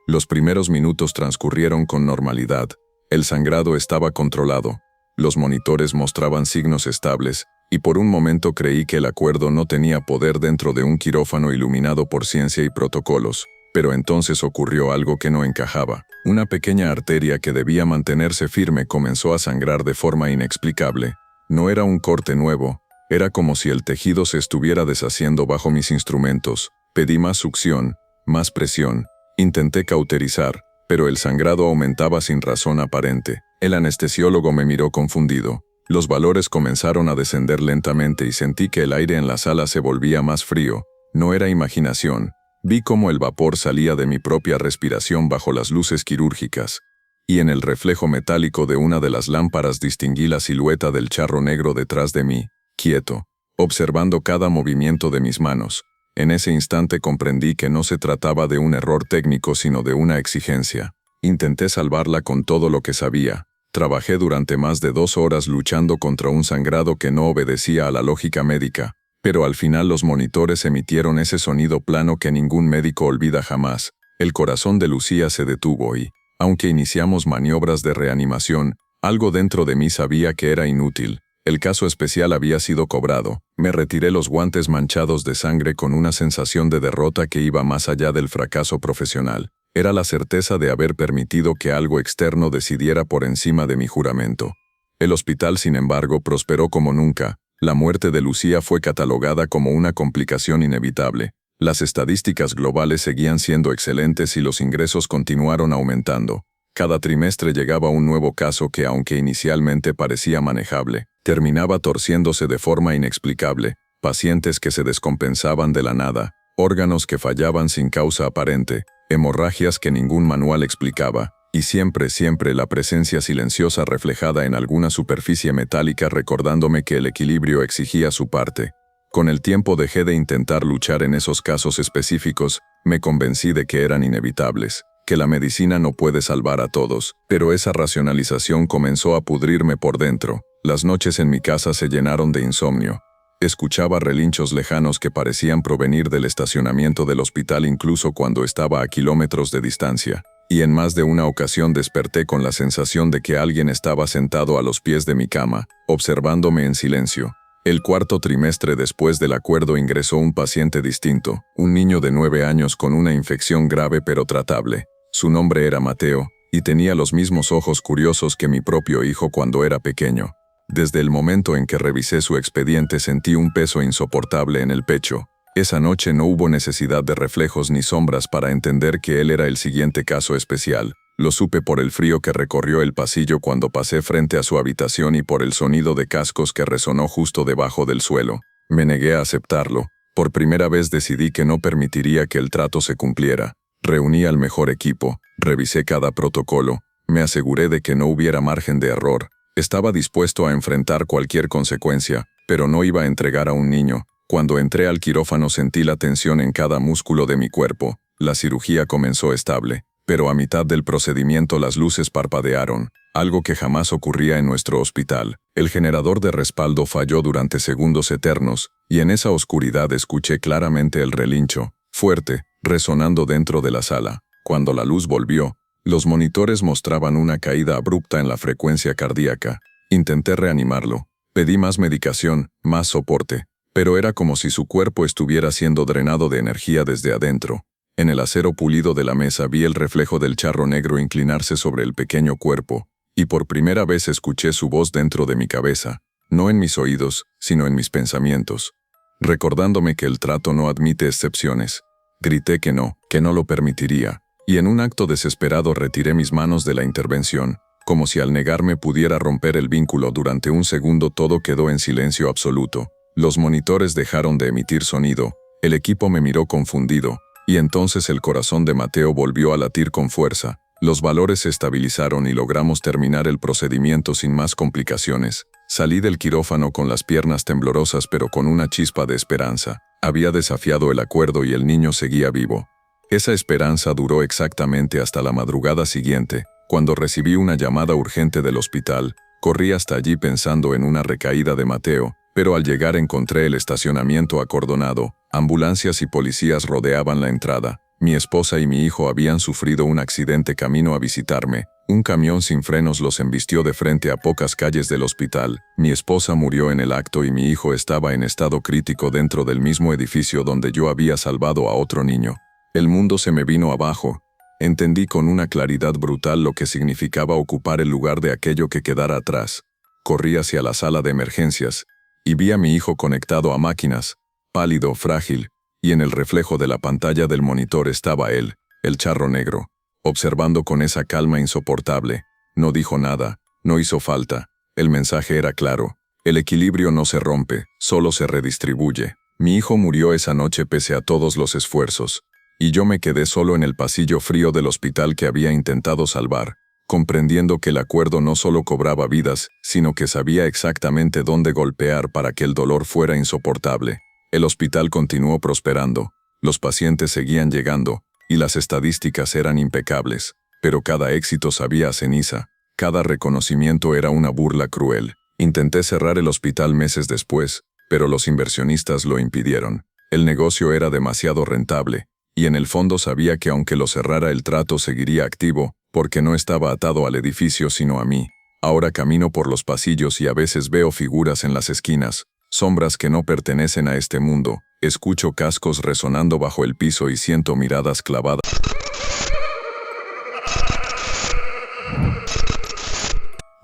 Speaker 1: Los primeros minutos transcurrieron con normalidad. El sangrado estaba controlado. Los monitores mostraban signos estables, y por un momento creí que el acuerdo no tenía poder dentro de un quirófano iluminado por ciencia y protocolos. Pero entonces ocurrió algo que no encajaba. Una pequeña arteria que debía mantenerse firme comenzó a sangrar de forma inexplicable. No era un corte nuevo, era como si el tejido se estuviera deshaciendo bajo mis instrumentos. Pedí más succión, más presión. Intenté cauterizar, pero el sangrado aumentaba sin razón aparente. El anestesiólogo me miró confundido. Los valores comenzaron a descender lentamente y sentí que el aire en la sala se volvía más frío. No era imaginación. Vi cómo el vapor salía de mi propia respiración bajo las luces quirúrgicas. Y en el reflejo metálico de una de las lámparas distinguí la silueta del charro negro detrás de mí, quieto, observando cada movimiento de mis manos. En ese instante comprendí que no se trataba de un error técnico sino de una exigencia. Intenté salvarla con todo lo que sabía. Trabajé durante más de 2 horas luchando contra un sangrado que no obedecía a la lógica médica, pero al final los monitores emitieron ese sonido plano que ningún médico olvida jamás. El corazón de Lucía se detuvo y, aunque iniciamos maniobras de reanimación, algo dentro de mí sabía que era inútil. El caso especial había sido cobrado. Me retiré los guantes manchados de sangre con una sensación de derrota que iba más allá del fracaso profesional. Era la certeza de haber permitido que algo externo decidiera por encima de mi juramento. El hospital, sin embargo, prosperó como nunca. La muerte de Lucía fue catalogada como una complicación inevitable. Las estadísticas globales seguían siendo excelentes y los ingresos continuaron aumentando. Cada trimestre llegaba un nuevo caso que, aunque inicialmente parecía manejable, terminaba torciéndose de forma inexplicable, pacientes que se descompensaban de la nada, órganos que fallaban sin causa aparente, hemorragias que ningún manual explicaba, y siempre la presencia silenciosa reflejada en alguna superficie metálica recordándome que el equilibrio exigía su parte. Con el tiempo dejé de intentar luchar en esos casos específicos, me convencí de que eran inevitables, que la medicina no puede salvar a todos, pero esa racionalización comenzó a pudrirme por dentro. Las noches en mi casa se llenaron de insomnio. Escuchaba relinchos lejanos que parecían provenir del estacionamiento del hospital incluso cuando estaba a kilómetros de distancia, y en más de una ocasión desperté con la sensación de que alguien estaba sentado a los pies de mi cama, observándome en silencio. El 4º trimestre después del acuerdo ingresó un paciente distinto, un niño de 9 años con una infección grave pero tratable. Su nombre era Mateo, y tenía los mismos ojos curiosos que mi propio hijo cuando era pequeño. Desde el momento en que revisé su expediente sentí un peso insoportable en el pecho. Esa noche no hubo necesidad de reflejos ni sombras para entender que él era el siguiente caso especial. Lo supe por el frío que recorrió el pasillo cuando pasé frente a su habitación y por el sonido de cascos que resonó justo debajo del suelo. Me negué a aceptarlo. Por primera vez decidí que no permitiría que el trato se cumpliera. Reuní al mejor equipo, revisé cada protocolo, me aseguré de que no hubiera margen de error. Estaba dispuesto a enfrentar cualquier consecuencia, pero no iba a entregar a un niño. Cuando entré al quirófano sentí la tensión en cada músculo de mi cuerpo. La cirugía comenzó estable, pero a mitad del procedimiento las luces parpadearon, algo que jamás ocurría en nuestro hospital. El generador de respaldo falló durante segundos eternos, y en esa oscuridad escuché claramente el relincho, fuerte, resonando dentro de la sala. Cuando la luz volvió, los monitores mostraban una caída abrupta en la frecuencia cardíaca. Intenté reanimarlo. Pedí más medicación, más soporte, pero era como si su cuerpo estuviera siendo drenado de energía desde adentro. En el acero pulido de la mesa vi el reflejo del charro negro inclinarse sobre el pequeño cuerpo, y por primera vez escuché su voz dentro de mi cabeza, no en mis oídos, sino en mis pensamientos, recordándome que el trato no admite excepciones. Grité que no lo permitiría, y en un acto desesperado retiré mis manos de la intervención, como si al negarme pudiera romper el vínculo. Durante un segundo todo quedó en silencio absoluto. Los monitores dejaron de emitir sonido, el equipo me miró confundido, y entonces el corazón de Mateo volvió a latir con fuerza. Los valores se estabilizaron y logramos terminar el procedimiento sin más complicaciones. Salí del quirófano con las piernas temblorosas pero con una chispa de esperanza. Había desafiado el acuerdo y el niño seguía vivo. Esa esperanza duró exactamente hasta la madrugada siguiente, cuando recibí una llamada urgente del hospital. Corrí hasta allí pensando en una recaída de Mateo, pero al llegar encontré el estacionamiento acordonado. Ambulancias y policías rodeaban la entrada. Mi esposa y mi hijo habían sufrido un accidente camino a visitarme. Un camión sin frenos los embistió de frente a pocas calles del hospital. Mi esposa murió en el acto y mi hijo estaba en estado crítico dentro del mismo edificio donde yo había salvado a otro niño. El mundo se me vino abajo. Entendí con una claridad brutal lo que significaba ocupar el lugar de aquello que quedara atrás. Corrí hacia la sala de emergencias y vi a mi hijo conectado a máquinas, pálido, frágil, y en el reflejo de la pantalla del monitor estaba él, el charro negro, observando con esa calma insoportable. No dijo nada, no hizo falta. El mensaje era claro. El equilibrio no se rompe, solo se redistribuye. Mi hijo murió esa noche pese a todos los esfuerzos, y yo me quedé solo en el pasillo frío del hospital que había intentado salvar, comprendiendo que el acuerdo no solo cobraba vidas, sino que sabía exactamente dónde golpear para que el dolor fuera insoportable. El hospital continuó prosperando, los pacientes seguían llegando, y las estadísticas eran impecables, pero cada éxito sabía a ceniza, cada reconocimiento era una burla cruel. Intenté cerrar el hospital meses después, pero los inversionistas lo impidieron. El negocio era demasiado rentable, y en el fondo sabía que aunque lo cerrara el trato seguiría activo, porque no estaba atado al edificio sino a mí. Ahora camino por los pasillos y a veces veo figuras en las esquinas, sombras que no pertenecen a este mundo, escucho cascos resonando bajo el piso y siento miradas clavadas.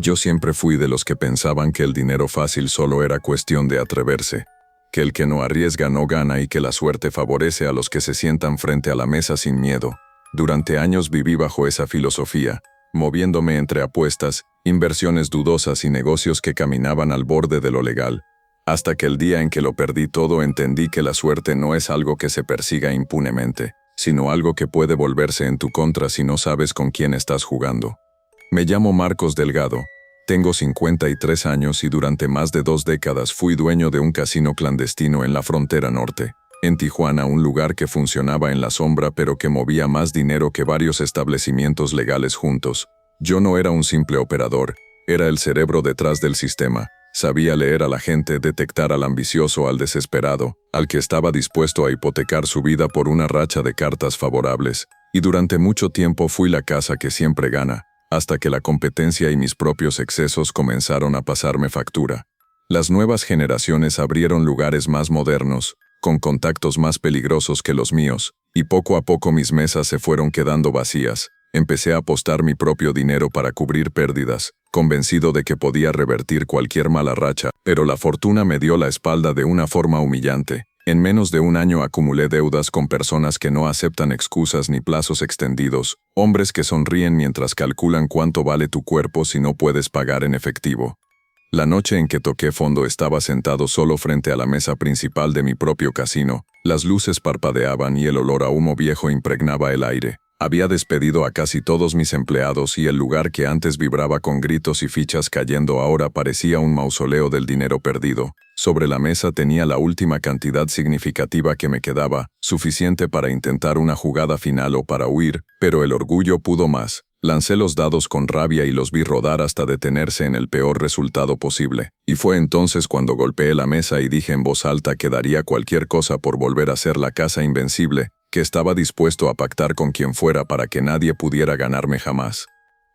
Speaker 1: Yo siempre fui de los que pensaban que el dinero fácil solo era cuestión de atreverse, que el que no arriesga no gana y que la suerte favorece a los que se sientan frente a la mesa sin miedo. Durante años viví bajo esa filosofía, moviéndome entre apuestas, inversiones dudosas y negocios que caminaban al borde de lo legal, hasta que el día en que lo perdí todo entendí que la suerte no es algo que se persiga impunemente, sino algo que puede volverse en tu contra si no sabes con quién estás jugando. Me llamo Marcos Delgado, tengo 53 años y durante más de 2 décadas fui dueño de un casino clandestino en la frontera norte, en Tijuana, un lugar que funcionaba en la sombra pero que movía más dinero que varios establecimientos legales juntos. Yo no era un simple operador, era el cerebro detrás del sistema. Sabía leer a la gente, detectar al ambicioso, al desesperado, al que estaba dispuesto a hipotecar su vida por una racha de cartas favorables. Y durante mucho tiempo fui la casa que siempre gana, hasta que la competencia y mis propios excesos comenzaron a pasarme factura. Las nuevas generaciones abrieron lugares más modernos, con contactos más peligrosos que los míos, y poco a poco mis mesas se fueron quedando vacías. Empecé a apostar mi propio dinero para cubrir pérdidas, convencido de que podía revertir cualquier mala racha, pero la fortuna me dio la espalda de una forma humillante. En menos de un año acumulé deudas con personas que no aceptan excusas ni plazos extendidos, hombres que sonríen mientras calculan cuánto vale tu cuerpo si no puedes pagar en efectivo. La noche en que toqué fondo estaba sentado solo frente a la mesa principal de mi propio casino, las luces parpadeaban y el olor a humo viejo impregnaba el aire. Había despedido a casi todos mis empleados y el lugar que antes vibraba con gritos y fichas cayendo ahora parecía un mausoleo del dinero perdido. Sobre la mesa tenía la última cantidad significativa que me quedaba, suficiente para intentar una jugada final o para huir, pero el orgullo pudo más. Lancé los dados con rabia y los vi rodar hasta detenerse en el peor resultado posible. Y fue entonces cuando golpeé la mesa y dije en voz alta que daría cualquier cosa por volver a ser la casa invencible, que estaba dispuesto a pactar con quien fuera para que nadie pudiera ganarme jamás.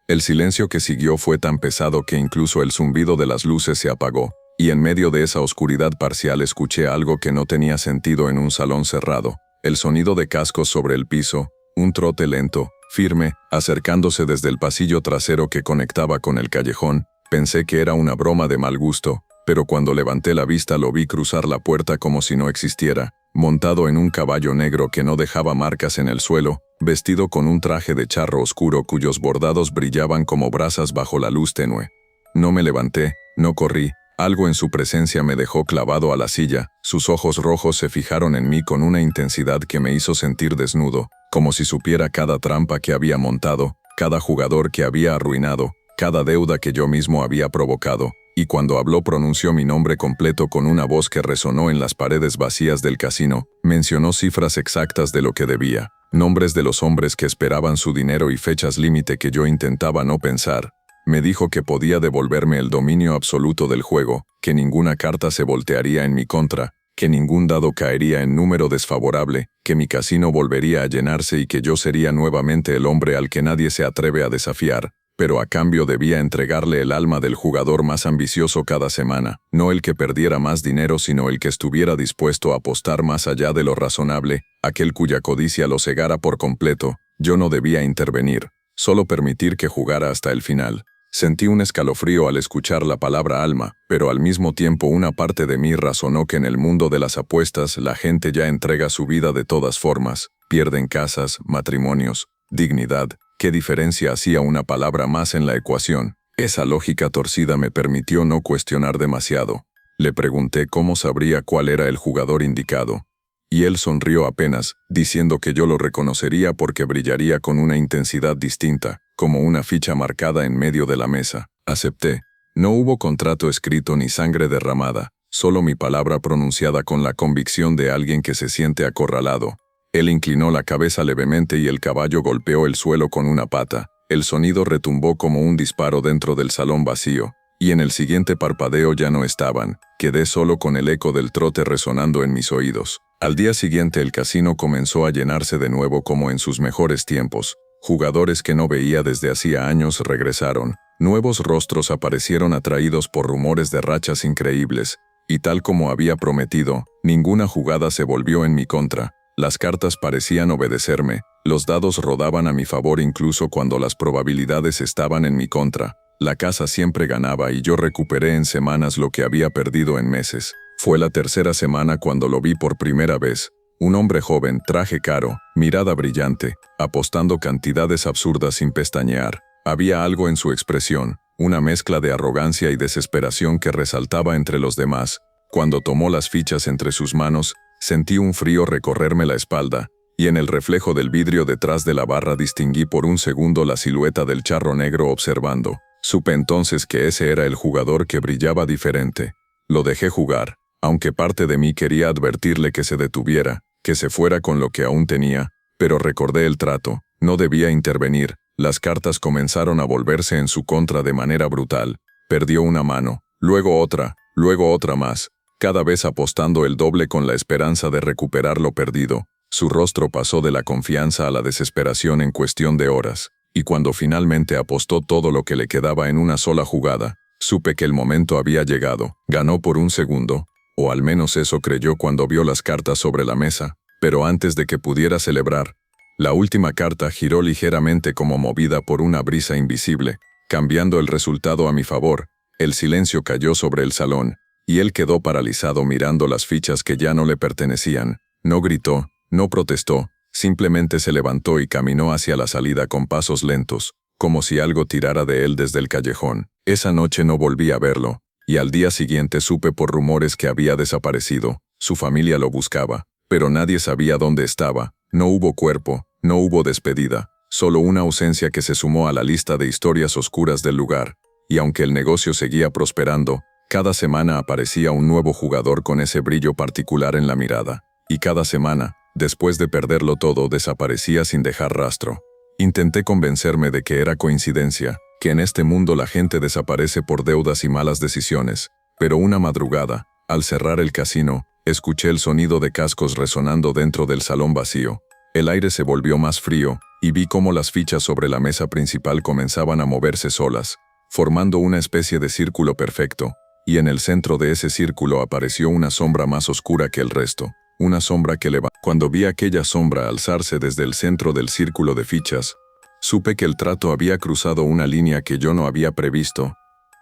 Speaker 1: El silencio que siguió fue tan pesado que incluso el zumbido de las luces se apagó, y en medio de esa oscuridad parcial escuché algo que no tenía sentido en un salón cerrado, el sonido de cascos sobre el piso, un trote lento, firme, acercándose desde el pasillo trasero que conectaba con el callejón. Pensé que era una broma de mal gusto, pero cuando levanté la vista lo vi cruzar la puerta como si no existiera, montado en un caballo negro que no dejaba marcas en el suelo, vestido con un traje de charro oscuro cuyos bordados brillaban como brasas bajo la luz tenue. No me levanté, no corrí, algo en su presencia me dejó clavado a la silla, sus ojos rojos se fijaron en mí con una intensidad que me hizo sentir desnudo, como si supiera cada trampa que había montado, cada jugador que había arruinado, cada deuda que yo mismo había provocado. Y cuando habló pronunció mi nombre completo con una voz que resonó en las paredes vacías del casino, mencionó cifras exactas de lo que debía, nombres de los hombres que esperaban su dinero y fechas límite que yo intentaba no pensar. Me dijo que podía devolverme el dominio absoluto del juego, que ninguna carta se voltearía en mi contra, que ningún dado caería en número desfavorable, que mi casino volvería a llenarse y que yo sería nuevamente el hombre al que nadie se atreve a desafiar. Pero a cambio debía entregarle el alma del jugador más ambicioso cada semana, no el que perdiera más dinero sino el que estuviera dispuesto a apostar más allá de lo razonable, aquel cuya codicia lo cegara por completo. Yo no debía intervenir, solo permitir que jugara hasta el final. Sentí un escalofrío al escuchar la palabra alma, pero al mismo tiempo una parte de mí razonó que en el mundo de las apuestas la gente ya entrega su vida de todas formas, pierden casas, matrimonios, dignidad. ¿Qué diferencia hacía una palabra más en la ecuación? Esa lógica torcida me permitió no cuestionar demasiado. Le pregunté cómo sabría cuál era el jugador indicado. Y él sonrió apenas, diciendo que yo lo reconocería porque brillaría con una intensidad distinta, como una ficha marcada en medio de la mesa. Acepté. No hubo contrato escrito ni sangre derramada, solo mi palabra pronunciada con la convicción de alguien que se siente acorralado. Él inclinó la cabeza levemente y el caballo golpeó el suelo con una pata. El sonido retumbó como un disparo dentro del salón vacío, y en el siguiente parpadeo ya no estaban. Quedé solo con el eco del trote resonando en mis oídos. Al día siguiente el casino comenzó a llenarse de nuevo como en sus mejores tiempos. Jugadores que no veía desde hacía años regresaron. Nuevos rostros aparecieron atraídos por rumores de rachas increíbles. Y tal como había prometido, ninguna jugada se volvió en mi contra. Las cartas parecían obedecerme. Los dados rodaban a mi favor incluso cuando las probabilidades estaban en mi contra. La casa siempre ganaba y yo recuperé en semanas lo que había perdido en meses. Fue la tercera semana cuando lo vi por primera vez. Un hombre joven, traje caro, mirada brillante, apostando cantidades absurdas sin pestañear. Había algo en su expresión, una mezcla de arrogancia y desesperación que resaltaba entre los demás. Cuando tomó las fichas entre sus manos, sentí un frío recorrerme la espalda, y en el reflejo del vidrio detrás de la barra distinguí por un segundo la silueta del charro negro observando. Supe entonces que ese era el jugador que brillaba diferente. Lo dejé jugar, aunque parte de mí quería advertirle que se detuviera, que se fuera con lo que aún tenía, pero recordé el trato, no debía intervenir. Las cartas comenzaron a volverse en su contra de manera brutal. Perdió una mano, luego otra más, cada vez apostando el doble con la esperanza de recuperar lo perdido. Su rostro pasó de la confianza a la desesperación en cuestión de horas. Y cuando finalmente apostó todo lo que le quedaba en una sola jugada, supe que el momento había llegado. Ganó por un segundo, o al menos eso creyó cuando vio las cartas sobre la mesa, pero antes de que pudiera celebrar, la última carta giró ligeramente como movida por una brisa invisible, cambiando el resultado a mi favor. El silencio cayó sobre el salón, y él quedó paralizado mirando las fichas que ya no le pertenecían. No gritó, no protestó. Simplemente se levantó y caminó hacia la salida con pasos lentos, como si algo tirara de él desde el callejón. Esa noche no volví a verlo, y al día siguiente supe por rumores que había desaparecido. Su familia lo buscaba, pero nadie sabía dónde estaba. No hubo cuerpo, no hubo despedida, solo una ausencia que se sumó a la lista de historias oscuras del lugar. Y aunque el negocio seguía prosperando, cada semana aparecía un nuevo jugador con ese brillo particular en la mirada. Y cada semana, después de perderlo todo, desaparecía sin dejar rastro. Intenté convencerme de que era coincidencia, que en este mundo la gente desaparece por deudas y malas decisiones, pero una madrugada, al cerrar el casino, escuché el sonido de cascos resonando dentro del salón vacío. El aire se volvió más frío, y vi cómo las fichas sobre la mesa principal comenzaban a moverse solas, formando una especie de círculo perfecto, y en el centro de ese círculo apareció una sombra más oscura que el resto. Una sombra que levantó. Cuando vi aquella sombra alzarse desde el centro del círculo de fichas, supe que el trato había cruzado una línea que yo no había previsto.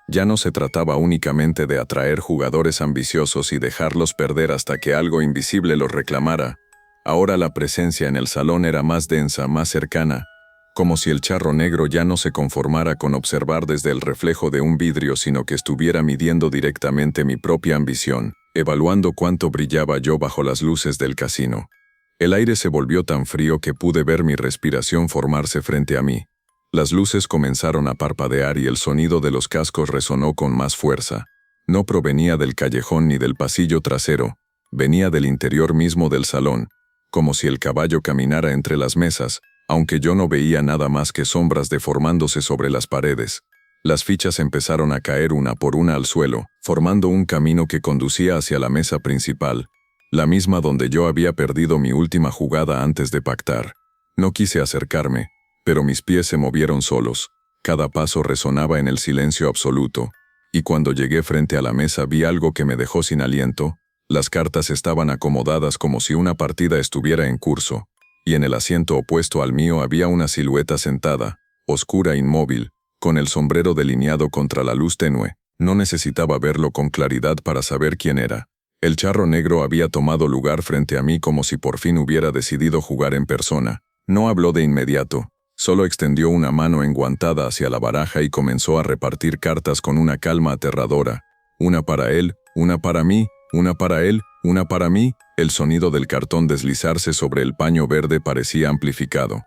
Speaker 1: Ya no se trataba únicamente de atraer jugadores ambiciosos y dejarlos perder hasta que algo invisible los reclamara. Ahora la presencia en el salón era más densa, más cercana, como si el charro negro ya no se conformara con observar desde el reflejo de un vidrio, sino que estuviera midiendo directamente mi propia ambición, evaluando cuánto brillaba yo bajo las luces del casino. El aire se volvió tan frío que pude ver mi respiración formarse frente a mí. Las luces comenzaron a parpadear y el sonido de los cascos resonó con más fuerza. No provenía del callejón ni del pasillo trasero, venía del interior mismo del salón, como si el caballo caminara entre las mesas, aunque yo no veía nada más que sombras deformándose sobre las paredes. Las fichas empezaron a caer una por una al suelo, formando un camino que conducía hacia la mesa principal, la misma donde yo había perdido mi última jugada antes de pactar. No quise acercarme, pero mis pies se movieron solos. Cada paso resonaba en el silencio absoluto, y cuando llegué frente a la mesa vi algo que me dejó sin aliento. Las cartas estaban acomodadas como si una partida estuviera en curso, y en el asiento opuesto al mío había una silueta sentada, oscura e inmóvil, con el sombrero delineado contra la luz tenue. No necesitaba verlo con claridad para saber quién era. El charro negro había tomado lugar frente a mí como si por fin hubiera decidido jugar en persona. No habló de inmediato, Solo extendió una mano enguantada hacia la baraja y comenzó a repartir cartas con una calma aterradora. Una para él, una para mí, una para él, una para mí. El sonido del cartón deslizarse sobre el paño verde parecía amplificado.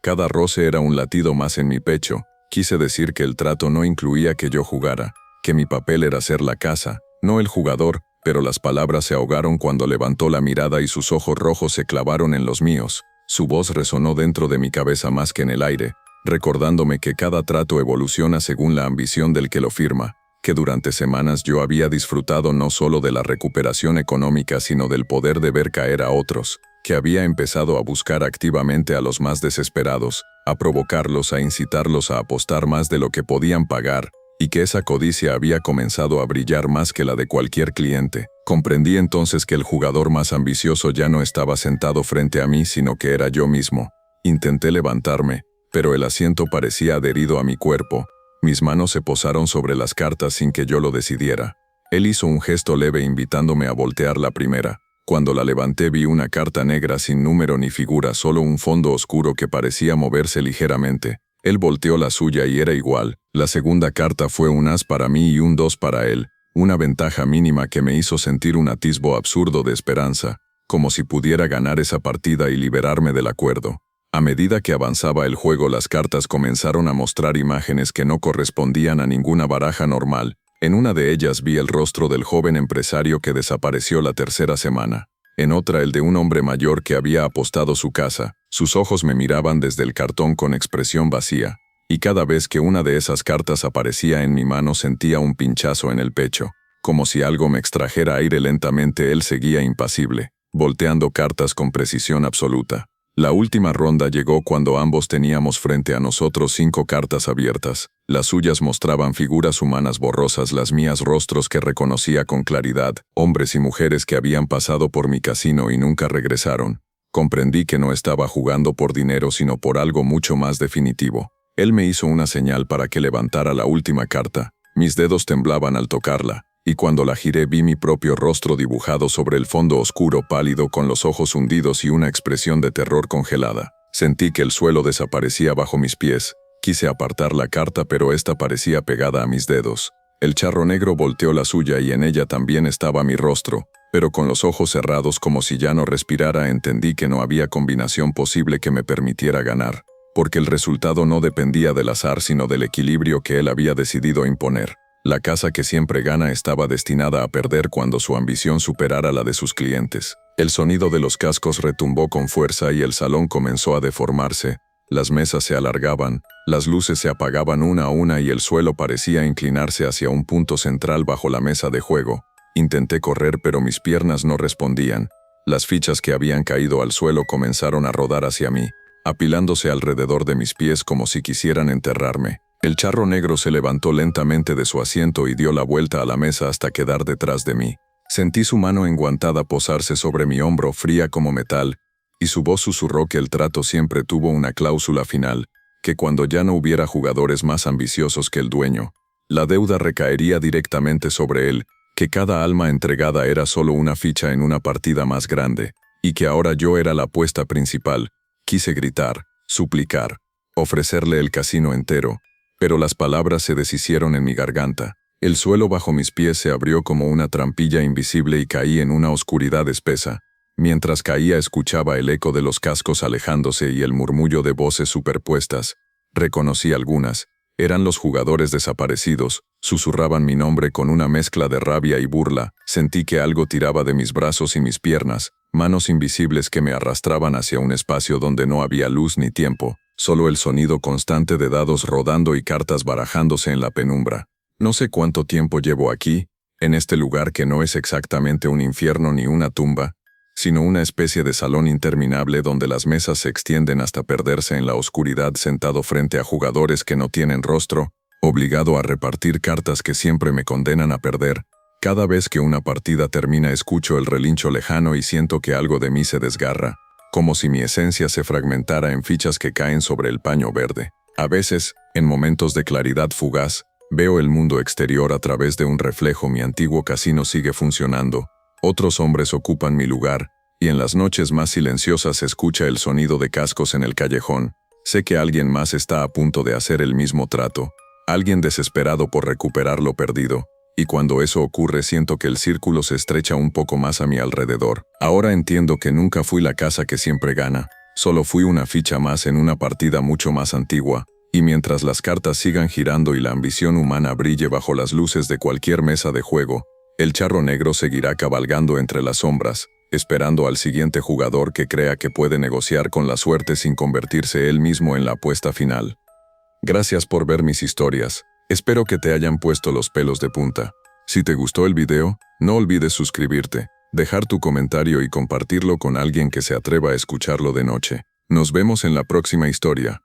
Speaker 1: Cada roce era un latido más en mi pecho. Quise decir que el trato no incluía que yo jugara, que mi papel era ser la casa, no el jugador, pero las palabras se ahogaron cuando levantó la mirada y sus ojos rojos se clavaron en los míos. Su voz resonó dentro de mi cabeza más que en el aire, recordándome que cada trato evoluciona según la ambición del que lo firma, que durante semanas yo había disfrutado no solo de la recuperación económica sino del poder de ver caer a otros, que había empezado a buscar activamente a los más desesperados, a provocarlos, a incitarlos a apostar más de lo que podían pagar, y que esa codicia había comenzado a brillar más que la de cualquier cliente. Comprendí entonces que el jugador más ambicioso ya no estaba sentado frente a mí, sino que era yo mismo. Intenté levantarme, pero el asiento parecía adherido a mi cuerpo. Mis manos se posaron sobre las cartas sin que yo lo decidiera. Él hizo un gesto leve invitándome a voltear la primera. Cuando la levanté vi una carta negra sin número ni figura, solo un fondo oscuro que parecía moverse ligeramente. Él volteó la suya y era igual. La segunda carta fue un as para mí y un 2 para él, una ventaja mínima que me hizo sentir un atisbo absurdo de esperanza, como si pudiera ganar esa partida y liberarme del acuerdo. A medida que avanzaba el juego, las cartas comenzaron a mostrar imágenes que no correspondían a ninguna baraja normal. En una de ellas vi el rostro del joven empresario que desapareció la tercera semana. En otra el de un hombre mayor que había apostado su casa. Sus ojos me miraban desde el cartón con expresión vacía, y cada vez que una de esas cartas aparecía en mi mano sentía un pinchazo en el pecho. Como si algo me extrajera aire lentamente, él seguía impasible, volteando cartas con precisión absoluta. La última ronda llegó cuando ambos teníamos frente a nosotros 5 cartas abiertas. Las suyas mostraban figuras humanas borrosas, las mías rostros que reconocía con claridad, hombres y mujeres que habían pasado por mi casino y nunca regresaron. Comprendí que no estaba jugando por dinero sino por algo mucho más definitivo. Él me hizo una señal para que levantara la última carta. Mis dedos temblaban al tocarla, y cuando la giré vi mi propio rostro dibujado sobre el fondo oscuro pálido con los ojos hundidos y una expresión de terror congelada. Sentí que el suelo desaparecía bajo mis pies. Quise apartar la carta pero esta parecía pegada a mis dedos. El charro negro volteó la suya y en ella también estaba mi rostro, pero con los ojos cerrados como si ya no respirara. Entendí que no había combinación posible que me permitiera ganar, porque el resultado no dependía del azar sino del equilibrio que él había decidido imponer. La casa que siempre gana estaba destinada a perder cuando su ambición superara la de sus clientes. El sonido de los cascos retumbó con fuerza y el salón comenzó a deformarse. Las mesas se alargaban, las luces se apagaban una a una y el suelo parecía inclinarse hacia un punto central bajo la mesa de juego. Intenté correr pero mis piernas no respondían. Las fichas que habían caído al suelo comenzaron a rodar hacia mí, apilándose alrededor de mis pies como si quisieran enterrarme. El charro negro se levantó lentamente de su asiento y dio la vuelta a la mesa hasta quedar detrás de mí. Sentí su mano enguantada posarse sobre mi hombro, fría como metal, y su voz susurró que el trato siempre tuvo una cláusula final, que cuando ya no hubiera jugadores más ambiciosos que el dueño, la deuda recaería directamente sobre él, que cada alma entregada era solo una ficha en una partida más grande, y que ahora yo era la apuesta principal. Quise gritar, suplicar, ofrecerle el casino entero, pero las palabras se deshicieron en mi garganta. El suelo bajo mis pies se abrió como una trampilla invisible y caí en una oscuridad espesa. Mientras caía escuchaba el eco de los cascos alejándose y el murmullo de voces superpuestas. Reconocí algunas. Eran los jugadores desaparecidos. Susurraban mi nombre con una mezcla de rabia y burla. Sentí que algo tiraba de mis brazos y mis piernas, manos invisibles que me arrastraban hacia un espacio donde no había luz ni tiempo, solo el sonido constante de dados rodando y cartas barajándose en la penumbra. No sé cuánto tiempo llevo aquí, en este lugar que no es exactamente un infierno ni una tumba, sino una especie de salón interminable donde las mesas se extienden hasta perderse en la oscuridad, sentado frente a jugadores que no tienen rostro, obligado a repartir cartas que siempre me condenan a perder. Cada vez que una partida termina escucho el relincho lejano y siento que algo de mí se desgarra, como si mi esencia se fragmentara en fichas que caen sobre el paño verde. A veces, en momentos de claridad fugaz, veo el mundo exterior a través de un reflejo. Mi antiguo casino sigue funcionando. Otros hombres ocupan mi lugar, y en las noches más silenciosas se escucha el sonido de cascos en el callejón. Sé que alguien más está a punto de hacer el mismo trato, alguien desesperado por recuperar lo perdido, y cuando eso ocurre siento que el círculo se estrecha un poco más a mi alrededor. Ahora entiendo que nunca fui la casa que siempre gana, solo fui una ficha más en una partida mucho más antigua, y mientras las cartas sigan girando y la ambición humana brille bajo las luces de cualquier mesa de juego, el charro negro seguirá cabalgando entre las sombras, esperando al siguiente jugador que crea que puede negociar con la suerte sin convertirse él mismo en la apuesta final. Gracias por ver mis historias, espero que te hayan puesto los pelos de punta. Si te gustó el video, no olvides suscribirte, dejar tu comentario y compartirlo con alguien que se atreva a escucharlo de noche. Nos vemos en la próxima historia.